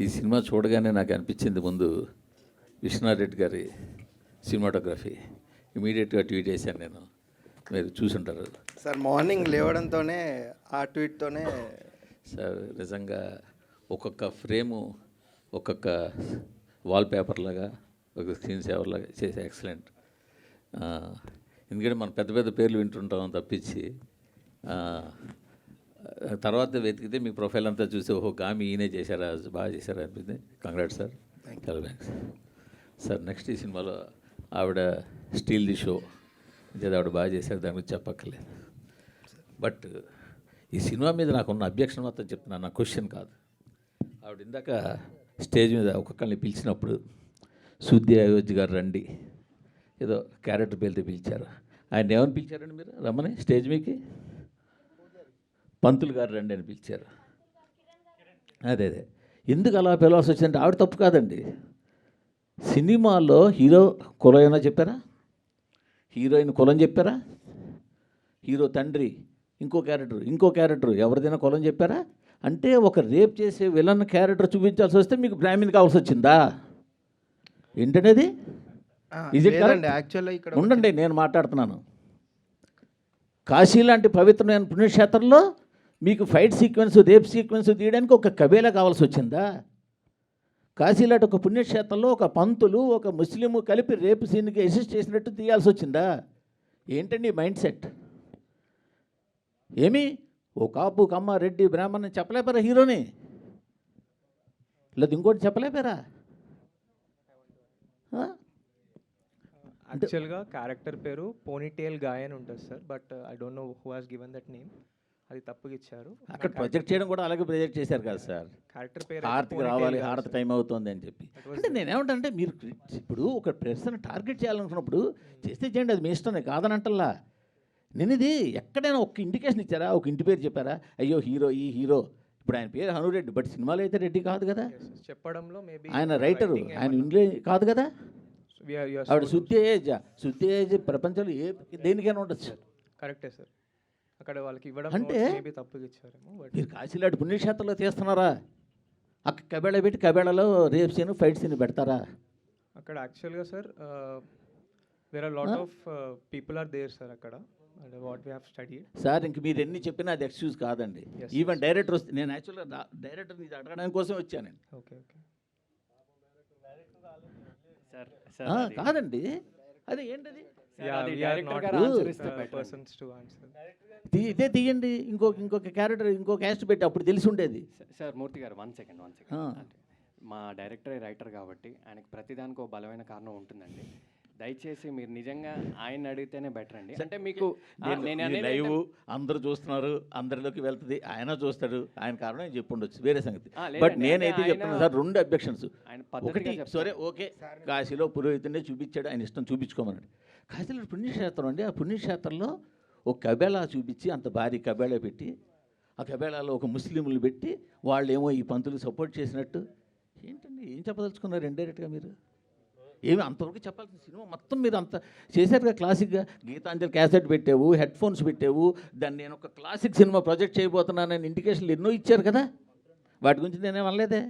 ఈ సినిమా చూడగానే నాకు అనిపించింది, ముందు విశ్వనాథ్ రెడ్డి గారి సినిమాటోగ్రఫీ. ఇమీడియట్గా ట్వీట్ చేశాను నేను, మీరు చూసుంటారు సార్. మార్నింగ్ లేవడంతోనే ఆ ట్వీట్తోనే సార్. నిజంగా ఒక్కొక్క ఫ్రేము ఒక్కొక్క వాల్పేపర్ లాగా, ఒక స్క్రీన్ సేవర్ లాగా చేసే ఎక్సలెంట్. ఎందుకంటే మనం పెద్ద పెద్ద పేర్లు వింటుంటాం తప్పించి, తర్వాత వెతికితే మీ ప్రొఫైల్ అంతా చూసి ఓహో గామి ఈయనే చేశారా, బాగా చేశారా అనిపించింది. కంగ్రాట్స్ సార్, చాలా థ్యాంక్స్ సార్. నెక్స్ట్ ఈ సినిమాలో ఆవిడ స్టీల్ ది షో అంటే ఆవిడ బాగా చేశారు, దాని గురించి చెప్పక్కర్లేదు. బట్ ఈ సినిమా మీద నాకున్న అబ్జెక్షన్ మొత్తం చెప్తున్నాను, నా క్వశ్చన్ కాదు. ఆవిడ ఇందాక స్టేజ్ మీద ఒక్కొక్కరిని పిలిచినప్పుడు సుద్ది అయోధ్య గారు రండి ఏదో క్యారెక్టర్ పేరుతో పిలిచారు. ఆయన ఏమని పిలిచారండి మీరు రమ్మని స్టేజ్ మీకి? పంతులు గారు రండి అని పిలిచారు. అదే ఎందుకు అలా పిలవాల్సి వచ్చిందంటే ఆవిడ తప్పు కాదండి. సినిమాలో హీరో కులం ఏమైనా చెప్పారా? హీరోయిన్ కులం చెప్పారా? హీరో తండ్రి ఇంకో క్యారెక్టర్ ఎవరిదైనా కులం చెప్పారా? అంటే ఒక రేప్ చేసే విలన్ క్యారెక్టర్ చూపించాల్సి వస్తే మీకు బ్రాహ్మణ్ కావాల్సి వచ్చిందా ఏంటనేది? ఇది యాక్చువల్గా ఇక్కడ ఉండండి, నేను మాట్లాడుతున్నాను. కాశీ లాంటి పవిత్రమైన పుణ్యక్షేత్రంలో మీకు ఫైట్ సీక్వెన్స్, రేప్ సీక్వెన్స్ తీయడానికి ఒక కబేలా కావాల్సి వచ్చిందా? కాశీ లాంటి ఒక పుణ్యక్షేత్రంలో ఒక పంతులు ఒక ముస్లిము కలిపి రేపు సీన్కి అసిస్ట్ చేసినట్టు తీయాల్సి వచ్చిందా? ఏంటండి మైండ్ సెట్? ఏమి ఓ కాపు కమ్మ రెడ్డి బ్రాహ్మణ్ చెప్పలేపారా హీరోని? లేదు ఇంకోటి చెప్పలేపారా? యాక్చువల్గా క్యారెక్టర్ పేరు పోనీటేల్ గాయ్ అని ఉంటుంది sir, but I don't know who has given that name. అది తప్పుగా ఇచ్చారు. అక్కడ ప్రొజెక్ట్ చేయడం కూడా అలాగే ప్రొజెక్ట్ చేశారు కదా సార్. క్యారెక్టర్ పేరు హారతికి రావాలి, హారతి టైం అవుతుంది అని చెప్పి. అంటే నేనేమంటానంటే మీరు ఇప్పుడు ఒక పర్సన్ టార్గెట్ చేయాలనుకున్నప్పుడు చేస్తే చేయండి, అది మీ ఇష్టమే, కాదనంటల్లా. నేను ఇది ఎక్కడైనా ఒక ఇండికేషన్ ఇచ్చారా? ఒక ఇంటి పేరు చెప్పారా? అయ్యో హీరో ఈ హీరో, ఇప్పుడు ఆయన పేరు హనురెడ్డి, బట్ సినిమాలో అయితే రెడ్డి కాదు కదా. చెప్పడంలో మేబీ ఆయన రైటరు, ఆయన ఇంగ్లీష్ కాదు కదా. ఆవిడ శుద్ధి ఏజ్ ప్రపంచంలో దేనికైనా ఉండొచ్చు. కరెక్టే సార్. అక్కడ వాళ్ళకి ఇవ్వడం అంటే మేబీ తప్పుగా ఇచ్చారేమో. మీరు కాశీలాంటి పుణ్యక్షేత్రంలో తీస్తున్నారా? అక్కడ కబేళ పెట్టి కబేళలో రేప్ సీన్ ఫైట్ సీన్ పెడతారా? అక్కడ యాక్చువల్గా sir there are lot of people are there sir. అక్కడ what we have studied. Sir ఇంక మీరు ఎన్ని చెప్పినా అది ఎక్స్క్యూజ్ కాదండి. Yes, ఈవెన్ డైరెక్టర్ వస్తే నేను యాక్చువల్గా డైరెక్టర్ ఇది అడగడానికి కోసం వచ్చానండి. Okay. సార్ కాదండి, అదే ఏంటది Yeah, we are director not గారు ఆన్సర్ ఇస్తే better. persons to answer. ఇదే తీయండి, ఇంకొక క్యారెక్టర్ ఇంకో క్యాస్ట్ పెట్టి అప్పుడు తెలిసి ఉండేది. సార్ మూర్తి గారు 1 సెకండ్ అంటే మా డైరెక్టరే రైటర్ కాబట్టి ఆయనకి ప్రతిదానికి ఒక బలమైన కారణం ఉంటుందండి. దయచేసి మీరు నిజంగా ఆయన అడిగితేనే బెటర్ అండి. అంటే మీకు నేను అనేది లైవ్ అందరూ చూస్తున్నారు, అందరిలోకి వెళ్తుంది, ఆయన చూస్తాడు, ఆయన కారణం చెప్పి ఉండొచ్చు, వేరే సంగతి. బట్ నేనైతే చెప్తున్నాను సార్, 2 అబ్జెక్షన్స్. ఆయన ఒకటి పద్ధతిగా చెప్తారు. సరే ఓకే, కాశీలో పురోహితుడే చూపించాడు, ఆయన ఇష్టం చూపించుకోమన్నాడు. కాశీలో పుణ్యక్షేత్రం అండి, ఆ పుణ్యక్షేత్రంలో ఒక కబేళా చూపించి అంత భారీ కబేళా పెట్టి, ఆ కబేళాలో ఒక ముస్లింలు పెట్టి వాళ్ళేమో ఈ పంతులు సపోర్ట్ చేసినట్టు ఏంటండి, ఏం చెప్పదలుచుకున్నారు ఇండైరెక్ట్గా మీరు? ఏమి అంతవరకు చెప్పాల్సిన సినిమా మొత్తం మీరు అంత చేశారుగా. క్లాసిక్గా గీతాంజలి క్యాసెట్ పెట్టావు, హెడ్ ఫోన్స్ పెట్టావు, దాన్ని నేను ఒక క్లాసిక్ సినిమా ప్రాజెక్ట్ చేయబోతున్నానని ఇండికేషన్లు ఎన్నో ఇచ్చారు కదా, వాటి గురించి నేనేం అనలేదే.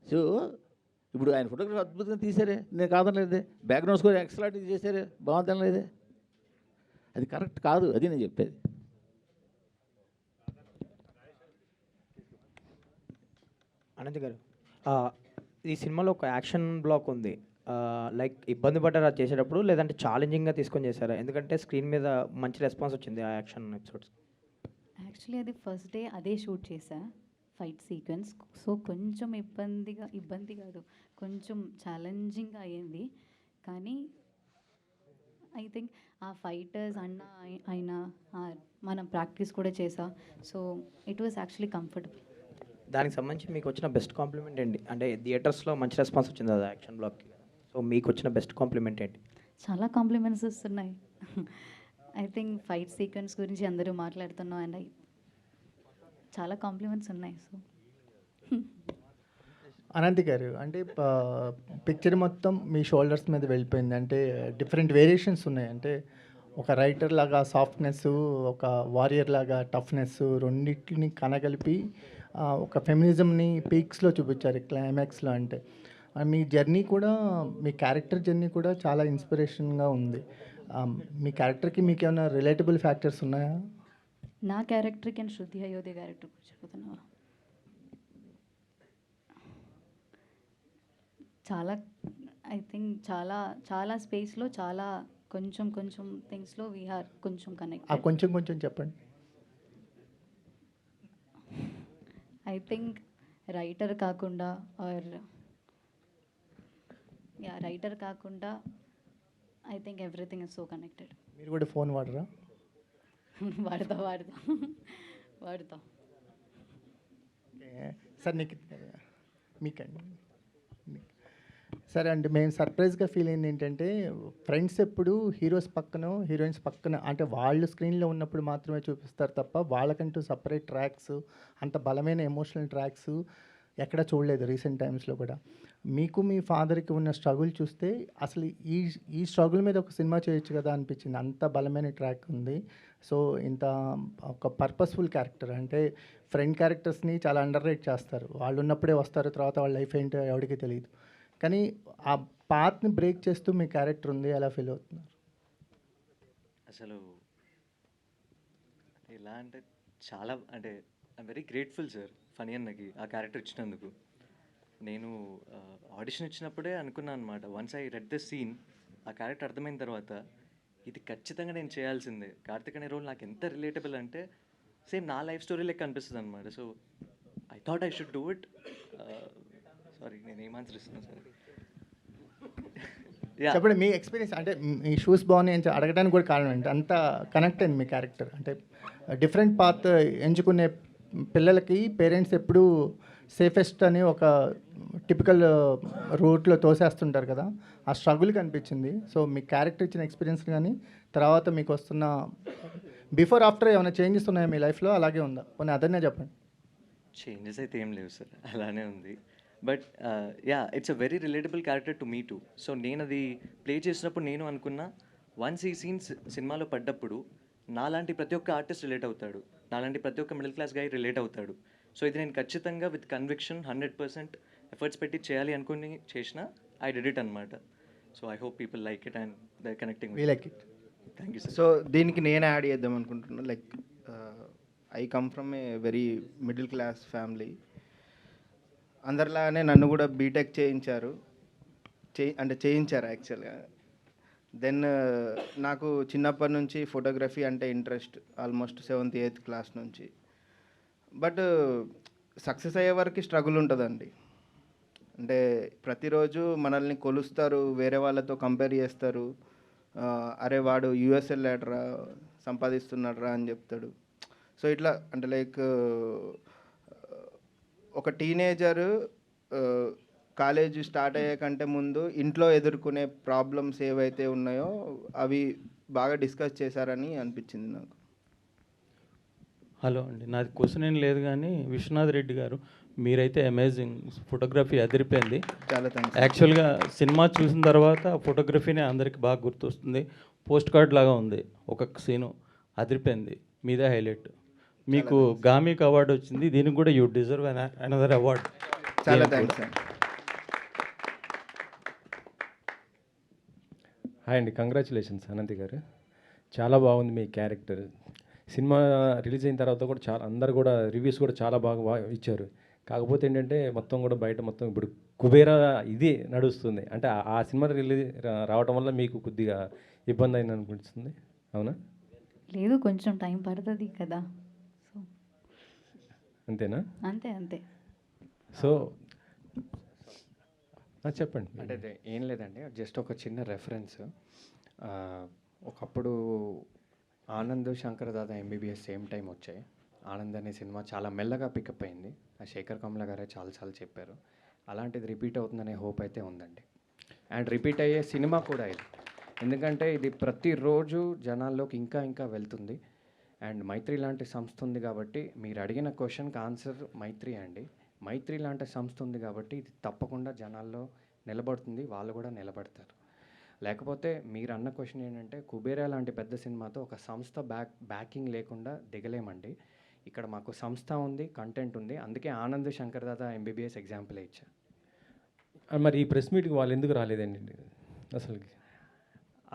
సో ఇప్పుడు ఆయన ఫోటోగ్రఫీ అద్భుతంగా తీశారే, నేను కాదనలేదే. బ్యాక్గ్రౌండ్ స్కోర్ ఎక్సలెంట్ చేశారే, బాగుందనలేదే. అది కరెక్ట్ కాదు, అది నేను చెప్పేది. అనంత్ గారు, ఈ సినిమాలో ఒక యాక్షన్ బ్లాక్ ఉంది. లైక్ ఇబ్బంది పడ్డారా చేసేటప్పుడు, లేదంటే ఛాలెంజింగ్గా తీసుకొని చేశారా? ఎందుకంటే స్క్రీన్ మీద మంచి రెస్పాన్స్ వచ్చింది ఆ యాక్షన్ ఎపిసోడ్స్. యాక్చువల్లీ అది ఫస్ట్ డే అదే షూట్ చేశా, ఫైట్ సీక్వెన్స్. సో కొంచెం ఇబ్బంది కాదు, కొంచెం ఛాలెంజింగ్ అయ్యింది. కానీ ఐ థింక్ ఆ ఫైటర్స్ అయినా మనం ప్రాక్టీస్ కూడా చేసా. So it was actually comfortable. దానికి సంబంధించి మీకు వచ్చిన బెస్ట్ కాంప్లిమెంట్ ఏంటి? అంటే థియేటర్స్లో మంచి రెస్పాన్స్ వచ్చింది అది యాక్షన్ బ్లాక్కి. సో మీకు వచ్చిన బెస్ట్ కాంప్లిమెంట్ ఏంటి? చాలా కాంప్లిమెంట్స్ వస్తున్నాయి. ఐ థింక్ ఫైట్ సీక్వెన్స్ గురించి అందరూ మాట్లాడుతున్నాం, అండ్ చాలా కాంప్లిమెంట్స్ ఉన్నాయి. సో అనంత్ గారు, అంటే పిక్చర్ మొత్తం మీ షోల్డర్స్ మీద వెళ్ళిపోయింది. అంటే డిఫరెంట్ వేరియేషన్స్ ఉన్నాయి. అంటే ఒక రైటర్ లాగా సాఫ్ట్నెస్, ఒక వారియర్ లాగా టఫ్నెస్, రెండింటిని కనగలిపి ఒక ఫెమినిజంని పీక్స్లో చూపించారు క్లైమాక్స్లో. అంటే మీ జర్నీ కూడా, మీ క్యారెక్టర్ జర్నీ కూడా చాలా ఇన్స్పిరేషన్గా ఉంది. మీ క్యారెక్టర్కి మీకు ఏమైనా రిలేటబుల్ ఫ్యాక్టర్స్ ఉన్నాయా? నా క్యారెక్టర్కి అండ్ శృతి అయోధ్య క్యారెక్టర్ చెప్తున్నావా? చాలా ఐ థింక్ చాలా స్పేస్లో, చాలా కొంచెం థింగ్స్లో వీఆర్ కొంచెం కనెక్ట్. కొంచెం చెప్పండి. ఐ థింక్ రైటర్ కాకుండా I think everything is so connected. మీరు కూడా ఫోన్ వాడరా? వాడతా. సార్ మీకండి. సరే అండి, మేము సర్ప్రైజ్గా ఫీల్ అయింది ఏంటంటే, ఫ్రెండ్స్ ఎప్పుడు హీరోస్ పక్కన, హీరోయిన్స్ పక్కన, అంటే వాళ్ళు స్క్రీన్లో ఉన్నప్పుడు మాత్రమే చూపిస్తారు తప్ప వాళ్ళకంటూ సపరేట్ ట్రాక్స్, అంత బలమైన ఎమోషనల్ ట్రాక్స్ ఎక్కడ చూడలేదు రీసెంట్ టైమ్స్లో కూడా. మీకు మీ ఫాదర్కి ఉన్న స్ట్రగుల్ చూస్తే అసలు ఈ స్ట్రగుల్ మీద ఒక సినిమా చేయొచ్చు కదా అనిపించింది. అంత బలమైన ట్రాక్ ఉంది. సో ఇంత ఒక పర్పస్ఫుల్ క్యారెక్టర్, అంటే ఫ్రెండ్ క్యారెక్టర్స్ని చాలా అండర్ రేట్ చేస్తారు. వాళ్ళు ఉన్నప్పుడే వస్తారు, తర్వాత వాళ్ళ లైఫ్ ఏంటో ఎవరికి తెలియదు. కానీ ఆ పాత్ని బ్రేక్ చేస్తూ మీ క్యారెక్టర్ ఉంది, ఎలా ఫీల్ అవుతున్నారు? అసలు ఎలా అంటే చాలా, అంటే I'm very grateful sir Phani అన్నకి ఆ క్యారెక్టర్ ఇచ్చినందుకు. నేను ఆడిషన్ ఇచ్చినప్పుడే అనుకున్నాను అనమాట, once I read the scene, ఆ క్యారెక్టర్ అర్థమైన తర్వాత ఇది ఖచ్చితంగా నేను చేయాల్సిందే. కార్తిక్ అనే రోల్ నాకు ఎంత రిలేటబుల్ అంటే సేమ్ నా లైఫ్ స్టోరీ లెక్క అనిపిస్తుంది అనమాట. So I thought I should do it. Sorry, నేను ఏం ఆన్సర్ ఇస్తున్నాను సార్? చెప్పండి మీ ఎక్స్పీరియన్స్. అంటే మీ షూస్ బాగున్నాయి అని అడగడానికి కూడా కారణం ఏంటి? అంత కనెక్ట్ అయింది మీ క్యారెక్టర్. అంటే డిఫరెంట్ పాత్ ఎంచుకునే పిల్లలకి పేరెంట్స్ ఎప్పుడూ సేఫెస్ట్ అని ఒక టిపికల్ రూట్లో తోసేస్తుంటారు కదా, ఆ స్ట్రగుల్ కనిపించింది. సో మీ క్యారెక్టర్ ఇచ్చిన ఎక్స్పీరియన్స్ కానీ, తర్వాత మీకు వస్తున్న బిఫోర్ ఆఫ్టర్ ఏమైనా చేంజెస్ ఉన్నాయా మీ లైఫ్లో? అలాగే ఉందా? పోనీ అదనే చెప్పండి. చేంజెస్ అయితే ఏం లేవు సార్, అలానే ఉంది. But yeah, it's a very relatable character to me two. So నేను అది ప్లే చేసినప్పుడు నేను అనుకున్నా, వన్స్ ఈ సీన్స్ సినిమాలో పడ్డప్పుడు నాలాంటి ప్రతి ఒక్క ఆర్టిస్ట్ రిలేట్ అవుతాడు, నాలాంటి ప్రతి ఒక్క మిడిల్ క్లాస్ గాయ్ రిలేట్ అవుతాడు. సో ఇది నేను ఖచ్చితంగా విత్ కన్విక్షన్ 100% ఎఫర్ట్స్ పెట్టి చేయాలి అనుకుని చేసిన, ఐ డిడ్ ఇట్ అనమాట. So I hope people like it and they connecting. We like it. Thank you sir. So దీనికి నేను యాడ్ చేద్దాం అనుకుంటున్నాను. Like I come from a very middle class family. అందరిలాగానే నన్ను కూడా బీటెక్ చేయించారు, చేయించారు యాక్చువల్గా. దెన్ నాకు చిన్నప్పటి నుంచి ఫోటోగ్రఫీ అంటే interest, almost 7th 8th class నుంచి. బట్ సక్సెస్ అయ్యే వరకు స్ట్రగుల్ ఉంటుందండి. అంటే ప్రతిరోజు మనల్ని కొలుస్తారు, వేరే వాళ్ళతో కంపేర్ చేస్తారు. అరే వాడు యూఎస్ వెళ్ళాడరా, సంపాదిస్తున్నాడరా అని చెప్తాడు. సో ఇట్లా అంటే లైక్ ఒక టీనేజరు కాలేజ్ స్టార్ట్ అయ్యే కంటే ముందు ఇంట్లో ఎదుర్కొనే ప్రాబ్లమ్స్ ఏవైతే ఉన్నాయో అవి బాగా డిస్కస్ చేశారని అనిపించింది నాకు. హలో అండి, నాది క్వశ్చన్ ఏం లేదు కానీ విశ్వనాథ్ రెడ్డి గారు మీరైతే అమేజింగ్, ఫోటోగ్రఫీ అదిరిపోయింది. చాలా థ్యాంక్స్. యాక్చువల్గా సినిమా చూసిన తర్వాత ఫోటోగ్రఫీనే అందరికి బాగా గుర్తొస్తుంది. పోస్ట్ కార్డ్ లాగా ఉంది, ఒక్కొక్క సీను అదిరిపోయింది, మీదే హైలైట్. మీకు గామిక్ అవార్డు వచ్చింది, దీనికి కూడా యూ డిజర్వ్ అనదర్ అవార్డ్. చాలా థ్యాంక్స్ అండి. హాయ్ అండి, కంగ్రాచులేషన్స్ అనంతి గారు, చాలా బాగుంది మీ క్యారెక్టర్. సినిమా రిలీజ్ అయిన తర్వాత కూడా చాలా అందరు కూడా రివ్యూస్ కూడా చాలా బాగా ఇచ్చారు. కాకపోతే ఏంటంటే మొత్తం కూడా బయట మొత్తం ఇప్పుడు కుబేరా ఇది నడుస్తుంది. అంటే ఆ సినిమా రిలీజ్ రావడం వల్ల మీకు కొద్దిగా ఇబ్బంది అయింది అనిపిస్తుంది, అవునా? లేదు, కొంచెం టైం పడుతుంది కదా. సో అంతేనా? అంతే అంతే. సో చెప్పండి. అంటే ఏం లేదండి, జస్ట్ ఒక చిన్న రెఫరెన్స్. ఒకప్పుడు Anand Shankar Dada MBBS same time వచ్చాయి. ఆనంద్ అనే సినిమా చాలా మెల్లగా పికప్ అయింది. శేఖర్ కమల గారే చాలా చెప్పారు. అలాంటిది రిపీట్ అవుతుందనే హోప్ అయితే ఉందండి. అండ్ రిపీట్ అయ్యే సినిమా కూడా ఇది, ఎందుకంటే ఇది ప్రతిరోజు జనాల్లోకి ఇంకా వెళ్తుంది. అండ్ మైత్రి లాంటి సంస్థ ఉంది కాబట్టి, మీరు అడిగిన క్వశ్చన్కి ఆన్సర్ మైత్రి అండి. మైత్రి లాంటి సంస్థ ఉంది కాబట్టి ఇది తప్పకుండా జనాల్లో నిలబడుతుంది, వాళ్ళు కూడా నిలబడతారు. లేకపోతే మీరు అన్న క్వశ్చన్ ఏంటంటే, కుబేరా లాంటి పెద్ద సినిమాతో ఒక సంస్థ బ్యాకింగ్ లేకుండా దిగలేమండి. ఇక్కడ మాకు సంస్థ ఉంది, కంటెంట్ ఉంది, అందుకే ఆనంద్ శంకర్ దాదా ఎంబీబీఎస్ ఎగ్జాంపుల్ ఇచ్చా. మరి ఈ ప్రెస్ మీట్కి వాళ్ళు ఎందుకు రాలేదండి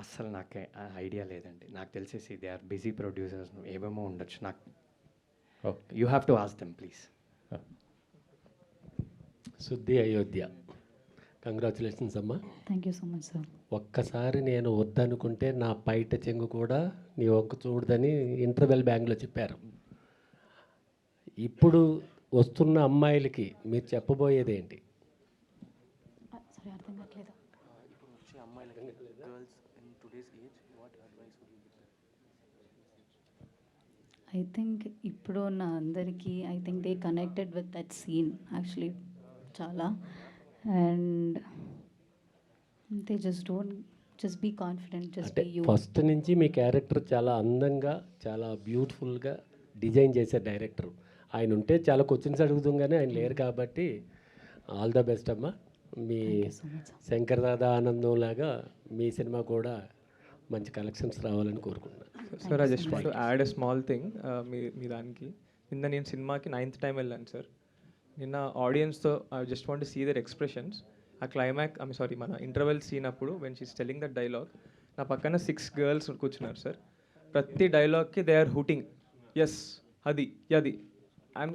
అస్సలు నాకే ఐడియా లేదండి. నాకు తెలిసేసి దే ఆర్ బిజీ ప్రొడ్యూసర్స్, ఏమేమో ఉండొచ్చు. నాకు you have to ask them please. శుద్ధి అయోధ్య, కంగ్రాచులేషన్స్ అమ్మా. Thank you so much sir. ఒక్కసారి నేను వద్దనుకుంటే నా పైట చెంగు కూడా నీ ఒక్క చూడదని ఇంటర్వెల్ బ్యాంగ్లో చెప్పారు. ఇప్పుడు వస్తున్న అమ్మాయిలకి మీరు చెప్పబోయేది ఏంటి? సరే, అర్థం కావట్లేదు. ఐ థింక్ ఇప్పుడు ఉన్న అందరికీ I think they connected with that scene actually చాలా. And they just be confident, just be you. First నుంచి మీ క్యారెక్టర్ చాలా అందంగా, చాలా బ్యూటిఫుల్గా డిజైన్ చేసే డైరెక్టర్. ఆయన ఉంటే చాలా క్వశ్చన్స్ అడుగుతాం కానీ ఆయన లేరు కాబట్టి ఆల్ ద బెస్ట్ అమ్మా. మీ శంకర్ దాదా ఆనందం లాగా మీ సినిమా కూడా మంచి కలెక్షన్స్ రావాలని కోరుకుంటున్నాను. Sir, I just want to add a small thing. మీ దానికి నిన్న నేను సినిమాకి 9th టైం వెళ్ళాను సార్. నిన్న ఆడియన్స్తో I just want to see their expressions. ఆ మన ఇంటర్వెల్ సీన్ అప్పుడు when she's telling that dialogue, నా పక్కన 6 గర్ల్స్ కూర్చున్నారు సార్. ప్రతి డైలాగ్కి దే ఆర్ హూటింగ్, ఎస్ అది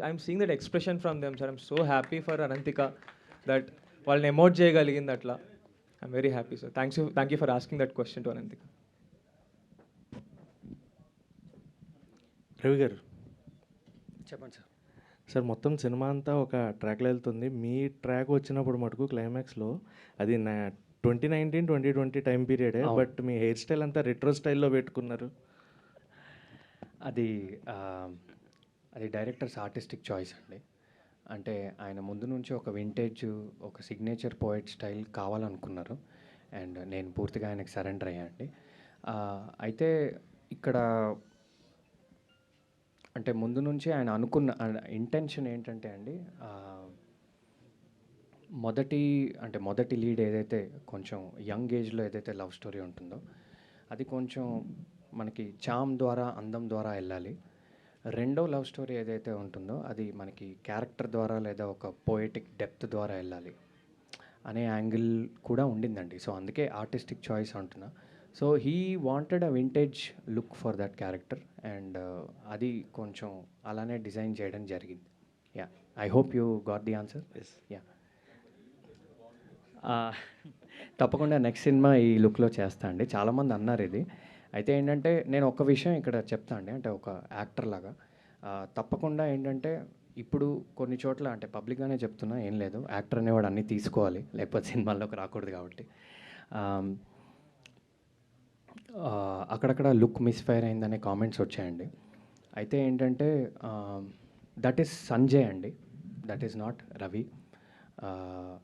I'm seeing that expression from them sir. I'm so happy for Ananthika that వాళ్ళని ఎమోట్ చేయగలిగింది అట్లా. I'm very happy sir. Thank you for asking that question to Ananthika. Ravi గారు చెప్పండి సార్. సార్, మొత్తం cinema అంతా ఒక ట్రాక్లో వెళ్తుంది. మీ ట్రాక్ వచ్చినప్పుడు మటుకు క్లైమాక్స్లో అది 2019-2020 టైం పీరియడే, బట్ మీ హెయిర్ స్టైల్ అంతా రెట్రో స్టైల్లో పెట్టుకున్నారు. అది డైరెక్టర్స్ ఆర్టిస్టిక్ చాయిస్ అండి. అంటే ఆయన ముందు నుంచి ఒక వింటేజ్, ఒక సిగ్నేచర్ పోయట్ స్టైల్ కావాలనుకున్నారు. అండ్ నేను పూర్తిగా ఆయనకి సరెండర్ అయ్యా అండి. అయితే ఇక్కడ అంటే ముందు నుంచి ఆయన అనుకున్న ఇంటెన్షన్ ఏంటంటే అండి, మొదటి లీడ్ ఏదైతే కొంచెం యంగ్ ఏజ్లో ఏదైతే లవ్ స్టోరీ ఉంటుందో అది కొంచెం మనకి చామ్ ద్వారా, అందం ద్వారా వెళ్ళాలి. రెండో లవ్ స్టోరీ ఏదైతే ఉంటుందో అది మనకి క్యారెక్టర్ ద్వారా లేదా ఒక పోయటిక్ డెప్త్ ద్వారా వెళ్ళాలి అనే యాంగిల్ కూడా ఉండిందండి. సో అందుకే ఆర్టిస్టిక్ చాయిస్ అంటున్నా. So he wanted a vintage look for that character and అది కొంచెం అలానే డిజైన్ చేయడం జరిగింది. Yeah, I hope you got the answer. Yeah, తప్పకుండా నెక్స్ట్ సినిమా ఈ లుక్లో చేస్తా అండి. చాలామంది అన్నారు ఇది. అయితే ఏంటంటే నేను ఒక విషయం ఇక్కడ చెప్తా అండి, అంటే ఒక యాక్టర్ లాగా తప్పకుండా ఏంటంటే ఇప్పుడు కొన్ని చోట్ల అంటే పబ్లిక్గానే చెప్తున్నా, ఏం లేదు, యాక్టర్ అనేవాడు అన్నీ తీసుకోవాలి, లేకపోతే సినిమాల్లోకి రాకూడదు కాబట్టి అక్కడక్కడ లుక్ మిస్ఫైర్ అయిందనే కామెంట్స్ వచ్చాయండి. అయితే ఏంటంటే దట్ ఈస్ సంజయ్ అండి, that is not Ravi.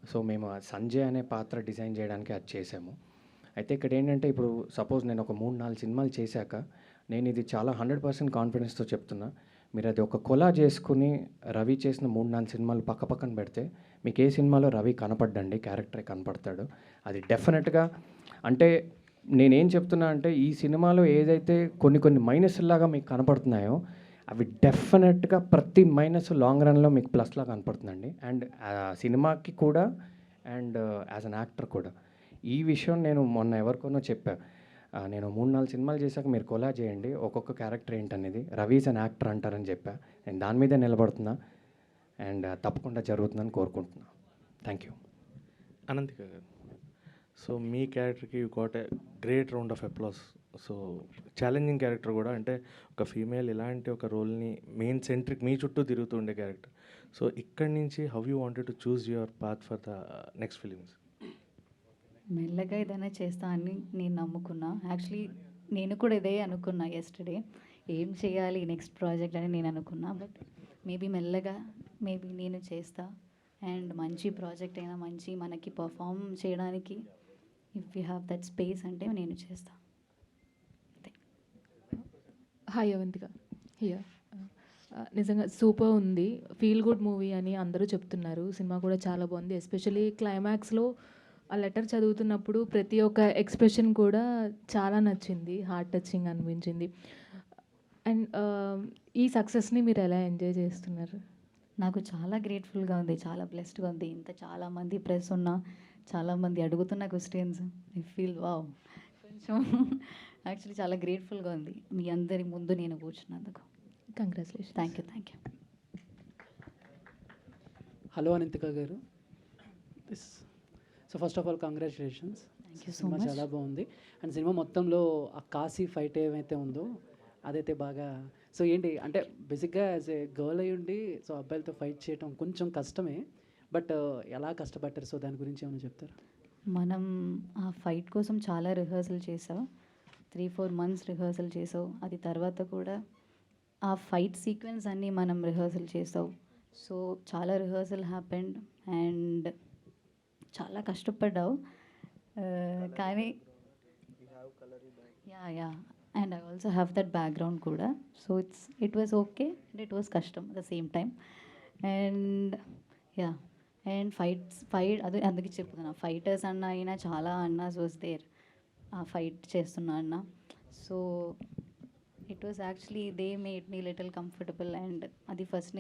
So మేము ఆ సంజయ్ అనే పాత్ర డిజైన్ చేయడానికి అది చేసాము. అయితే ఇక్కడ ఏంటంటే ఇప్పుడు సపోజ్ నేను ఒక 3-4 సినిమాలు చేశాక నేను ఇది చాలా 100% కాన్ఫిడెన్స్తో చెప్తున్నా, మీరు అది ఒక కొలా చేసుకుని రవి చేసిన 3-4 సినిమాలు పక్క పక్కన పెడితే మీకు ఏ సినిమాలో రవి కనపడ్డండి, క్యారెక్టరే కనపడతాడు. అది డెఫినెట్గా అంటే నేనేం చెప్తున్నా అంటే ఈ సినిమాలో ఏదైతే కొన్ని మైనస్లాగా మీకు కనపడుతున్నాయో అవి డెఫినెట్గా ప్రతి మైనస్ లాంగ్ రన్లో మీకు ప్లస్లా కనపడుతుందండి. అండ్ సినిమాకి కూడా అండ్ యాజ్ అన్ యాక్టర్ కూడా. ఈ విషయం నేను మొన్న ఎవరికోనో చెప్పా, నేను 3-4 సినిమాలు చేశాక మీరు కొలా చేయండి ఒక్కొక్క క్యారెక్టర్ ఏంటనేది, రవీస్ అన్ యాక్టర్ అంటారని చెప్పా. నేను దాని మీదే నిలబడుతున్నా అండ్ తప్పకుండా జరుగుతుందని కోరుకుంటున్నా. Thank you. అనంతిక గారు, సో మీ క్యారెక్టర్కి you got a great round of applause. So challenging character కూడా, అంటే ఒక ఫీమేల్ ఇలాంటి ఒక రోల్ని మెయిన్ సెంట్రిక్ మీ చుట్టూ తిరుగుతూ ఉండే క్యారెక్టర్. సో ఇక్కడి నుంచి how you wanted to choose your path for the next films? మెల్లగా ఏదైనా చేస్తా అని నేను నమ్ముకున్నా. యాక్చువల్లీ నేను కూడా ఇదే అనుకున్నా ఎస్టర్డే, ఏం చేయాలి నెక్స్ట్ ప్రాజెక్ట్ అని నేను అనుకున్నా. బట్ మేబీ మెల్లగా నేను చేస్తా అండ్ మంచి ప్రాజెక్ట్ అయినా మంచి మనకి పర్ఫామ్ చేయడానికి if you have that space అంటే నేను చేస్తా. Hi Avantika here. నిజంగా సూపర్ ఉంది, ఫీల్ గుడ్ మూవీ అని అందరూ చెప్తున్నారు. సినిమా కూడా చాలా బాగుంది. ఎస్పెషల్లీ క్లైమాక్స్లో ఆ లెటర్ చదువుతున్నప్పుడు ప్రతి ఒక్క ఎక్స్ప్రెషన్ కూడా చాలా నచ్చింది, హార్ట్ టచింగ్ అనిపించింది. అండ్ ఈ సక్సెస్ని మీరు ఎలా ఎంజాయ్ చేస్తున్నారు? నాకు చాలా గ్రేట్ఫుల్గా ఉంది, చాలా బ్లెస్డ్గా ఉంది. ఇంత చాలామంది ప్రెస్ ఉన్నా, చాలామంది అడుగుతున్న క్వశ్చన్స్, ఐ ఫీల్ వావ్. కొంచెం యాక్చువల్లీ చాలా గ్రేట్ఫుల్గా ఉంది మీ అందరి ముందు నేను కూర్చున్నందుకు. Congratulation. Thank you. Hello Ananthika గారు. So first of all congratulations. Thank you so cinema much. చాలా బాగుంది. అండ్ సినిమా మొత్తంలో ఆ కాశీ ఫైట్ ఏమైతే ఉందో అదైతే బాగా, సో ఏంటి అంటే బేసిక్గా యాజ్ ఏ గర్ల్ అయ్యి ఉండి సో అబ్బాయిలతో ఫైట్ చేయడం కొంచెం కష్టమే, బట్ ఎలా కష్టపడ్డారు, సో దాని గురించి ఏమైనా చెప్తారా? మనం ఆ ఫైట్ కోసం చాలా రిహర్సల్ చేసావు, 3-4 months రిహర్సల్ చేసావు. అది తర్వాత కూడా ఆ ఫైట్ సీక్వెన్స్ అన్నీ మనం రిహర్సల్ చేసావు. సో చాలా రిహర్సల్ హ్యాపెండ్ అండ్ చాలా కష్టపడ్డావు. కానీ yeah and I also have that background కూడా. So it was okay and it was కష్టం at the same time. And yeah and fight అదే అందుకే చెప్తున్నా, ఫైటర్స్ అన్న అయినా చాలా అన్నాస్ వాజ్ దేర్ ఆ ఫైట్ చేస్తున్నా అన్న. So it was actually they made me little comfortable. And అది ఫస్ట్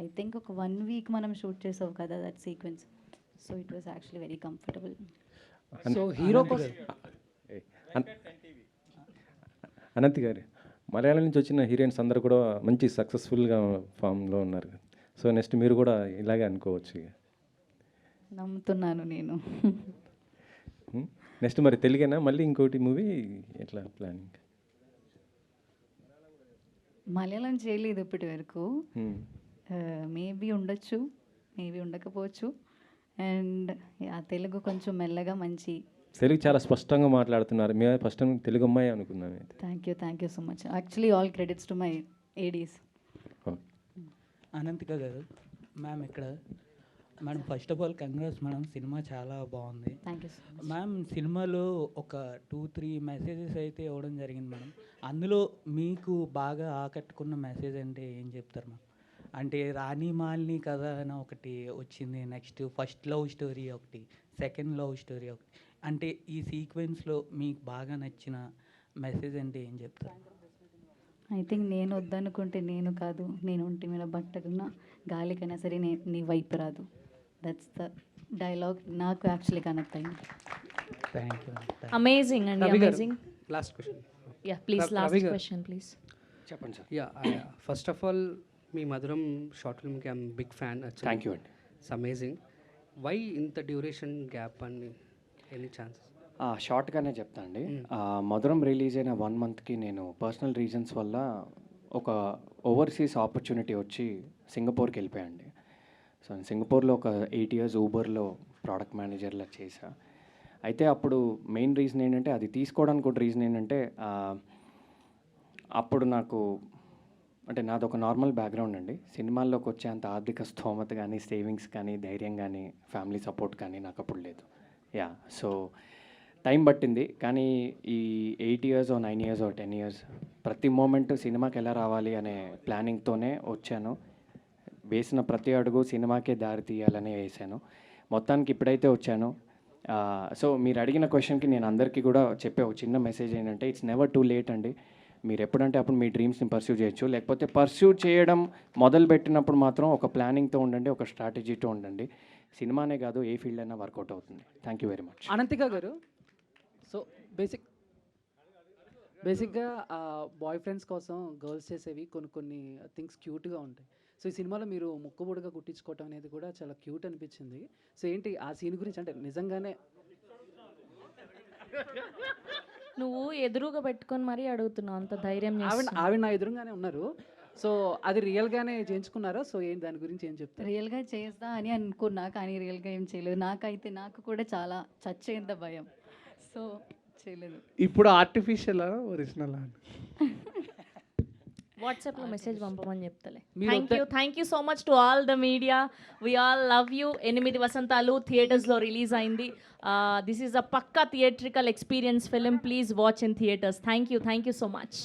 ఐ థింక్ ఒక 1 week మనం షూట్ చేసావు కదా that sequence. So it was actually very comfortable. So hero Anant గారు, మలయాళం నుంచి వచ్చిన హీరోయిన్స్ అందరూ కూడా మంచి సక్సెస్ఫుల్గా ఫామ్లో ఉన్నారు. సో నెక్స్ట్ మీరు కూడా ఇలాగే అనుకోవచ్చు. నమ్ముతున్నాను నేను. నెక్స్ట్ మరి తెలుగేనా మళ్ళీ ఇంకోటి మూవీ ఎట్లా ప్లానింగ్? మలయాళం చేయలేదు ఇప్పటి వరకు. మేబీ ఉండొచ్చు, మేబీ ఉండకపోవచ్చు. అండ్ తెలుగు కొంచెం మెల్లగా మంచి. తెలుగు చాలా స్పష్టంగా మాట్లాడుతున్నారు. మేము ఫస్ట్ టైం తెలుగు అమ్మాయి అనుకున్నాను. Thank you so much. Actually all credits to my Aedes. Ananthika గారు, మ్యామ్ ఇక్కడ madam first of all congrats madam, cinema చాలా బాగుంది. Thank you so much. Ma'am సినిమాలో ఒక 2-3 మెసేజెస్ అయితే ఇవ్వడం జరిగింది మేడం. అందులో మీకు బాగా ఆకట్టుకున్న మెసేజ్ అంటే ఏం చెప్తారు మ్యామ్? అంటే రాణి మాలిని కథ అని ఒకటి వచ్చింది, నెక్స్ట్ ఫస్ట్ లవ్ స్టోరీ ఒకటి, సెకండ్ లవ్ స్టోరీ ఒకటి. అంటే ఈ సీక్వెన్స్లో మీకు బాగా నచ్చిన మెసేజ్ అంటే ఏం చెప్తారు? ఐ థింక్ నేను వద్దనుకుంటే నేను కాదు, నేను ఒంటి మీద బట్టకున్నా గాలికైనా సరే నీ వైపు రాదు. దట్స్ ద డైలాగ్ నాకు యాక్చువల్లీ కనెక్ట్ అయింది. Thank you. అమేజింగ్ అండి, రవి గారు, amazing. Last question. Yeah please, Ravi last గారు. Question please. చెప్పండి sir. Yeah first of all మీ మధురం షార్ట్ ఫిల్మ్కి I'm big fan. Thank you అండి. It's amazing. వై ఇంత డ్యూరేషన్ గ్యాప్ అని ఎనీ ఛాన్సెస్? షార్ట్గానే చెప్తా అండి. మధురం రిలీజ్ అయిన 1 మంత్కి నేను పర్సనల్ రీజన్స్ వల్ల ఒక ఓవర్సీస్ ఆపర్చునిటీ వచ్చి సింగపూర్కి వెళ్ళిపోయాయండి. సో నేను సింగపూర్లో ఒక 8 years ఊబర్లో ప్రోడక్ట్ మేనేజర్లా చేశా. అయితే అప్పుడు మెయిన్ రీజన్ ఏంటంటే, అది తీసుకోవడానికి కూడా రీజన్ ఏంటంటే, అప్పుడు నాకు అంటే నాది ఒక నార్మల్ బ్యాక్గ్రౌండ్ అండి. సినిమాల్లోకి వచ్చే అంత ఆర్థిక స్తోమత కానీ, సేవింగ్స్ కానీ, ధైర్యం కానీ, ఫ్యామిలీ సపోర్ట్ కానీ నాకు అప్పుడు లేదు. యా, సో టైం పట్టింది. కానీ ఈ 8 years 9 years 10 years ప్రతి మూమెంట్ సినిమాకి ఎలా రావాలి అనే ప్లానింగ్తోనే వచ్చాను. వేసిన ప్రతి అడుగు సినిమాకే దారి తీయాలని వేసాను. మొత్తానికి ఇప్పుడైతే వచ్చాను. సో మీరు అడిగిన క్వశ్చన్కి నేను అందరికీ కూడా చెప్పే ఒక చిన్న మెసేజ్ ఏంటంటే, ఇట్స్ నెవర్ టూ లేట్ అండి. మీరు ఎప్పుడంటే అప్పుడు మీ డ్రీమ్స్ని పర్స్యూ చేయొచ్చు. లేకపోతే పర్స్యూ చేయడం మొదలుపెట్టినప్పుడు మాత్రం ఒక ప్లానింగ్తో ఉండండి, ఒక స్ట్రాటజీతో ఉండండి. సినిమానే కాదు, ఏ ఫీల్డ్ అయినా వర్కౌట్ అవుతుంది. Thank you very much. Ananthika గారు, సో బేసిక్గా బాయ్ ఫ్రెండ్స్ కోసం గర్ల్స్ చేసేవి కొన్ని థింగ్స్ క్యూట్గా ఉంటాయి. సో ఈ సినిమాలో మీరు ముక్కుబొడుగా కుట్టించుకోవటం అనేది కూడా చాలా క్యూట్ అనిపించింది. సో ఏంటి ఆ సీన్ గురించి, అంటే నిజంగానే నువ్వు ఎదురుగా పెట్టుకొని మరీ అడుగుతున్నావు, అంత ధైర్యం ఆవిడ నా ఎదురుగానే ఉన్నారు. సో అది రియల్గానే చేయించుకున్నారా? సో ఏంటి దాని గురించి ఏం చెప్తారు? రియల్గా చేస్తా అని అనుకున్నా, కానీ రియల్గా ఏం చేయలేదు. నాకు కూడా చాలా చచ్చేంత భయం, సో చేయలేదు. ఇప్పుడు ఆర్టిఫిషియల్ ఒరిజినల్ వాట్సాప్లో మెసేజ్ పంపమని చెప్తలే. మీరు thank you so much to all the media. We all love you. 8 వసంతాలు థియేటర్స్లో రిలీజ్ అయింది. దిస్ ఈజ్ అ పక్కా theatrical experience film. Please watch in theatres. Thank you so much.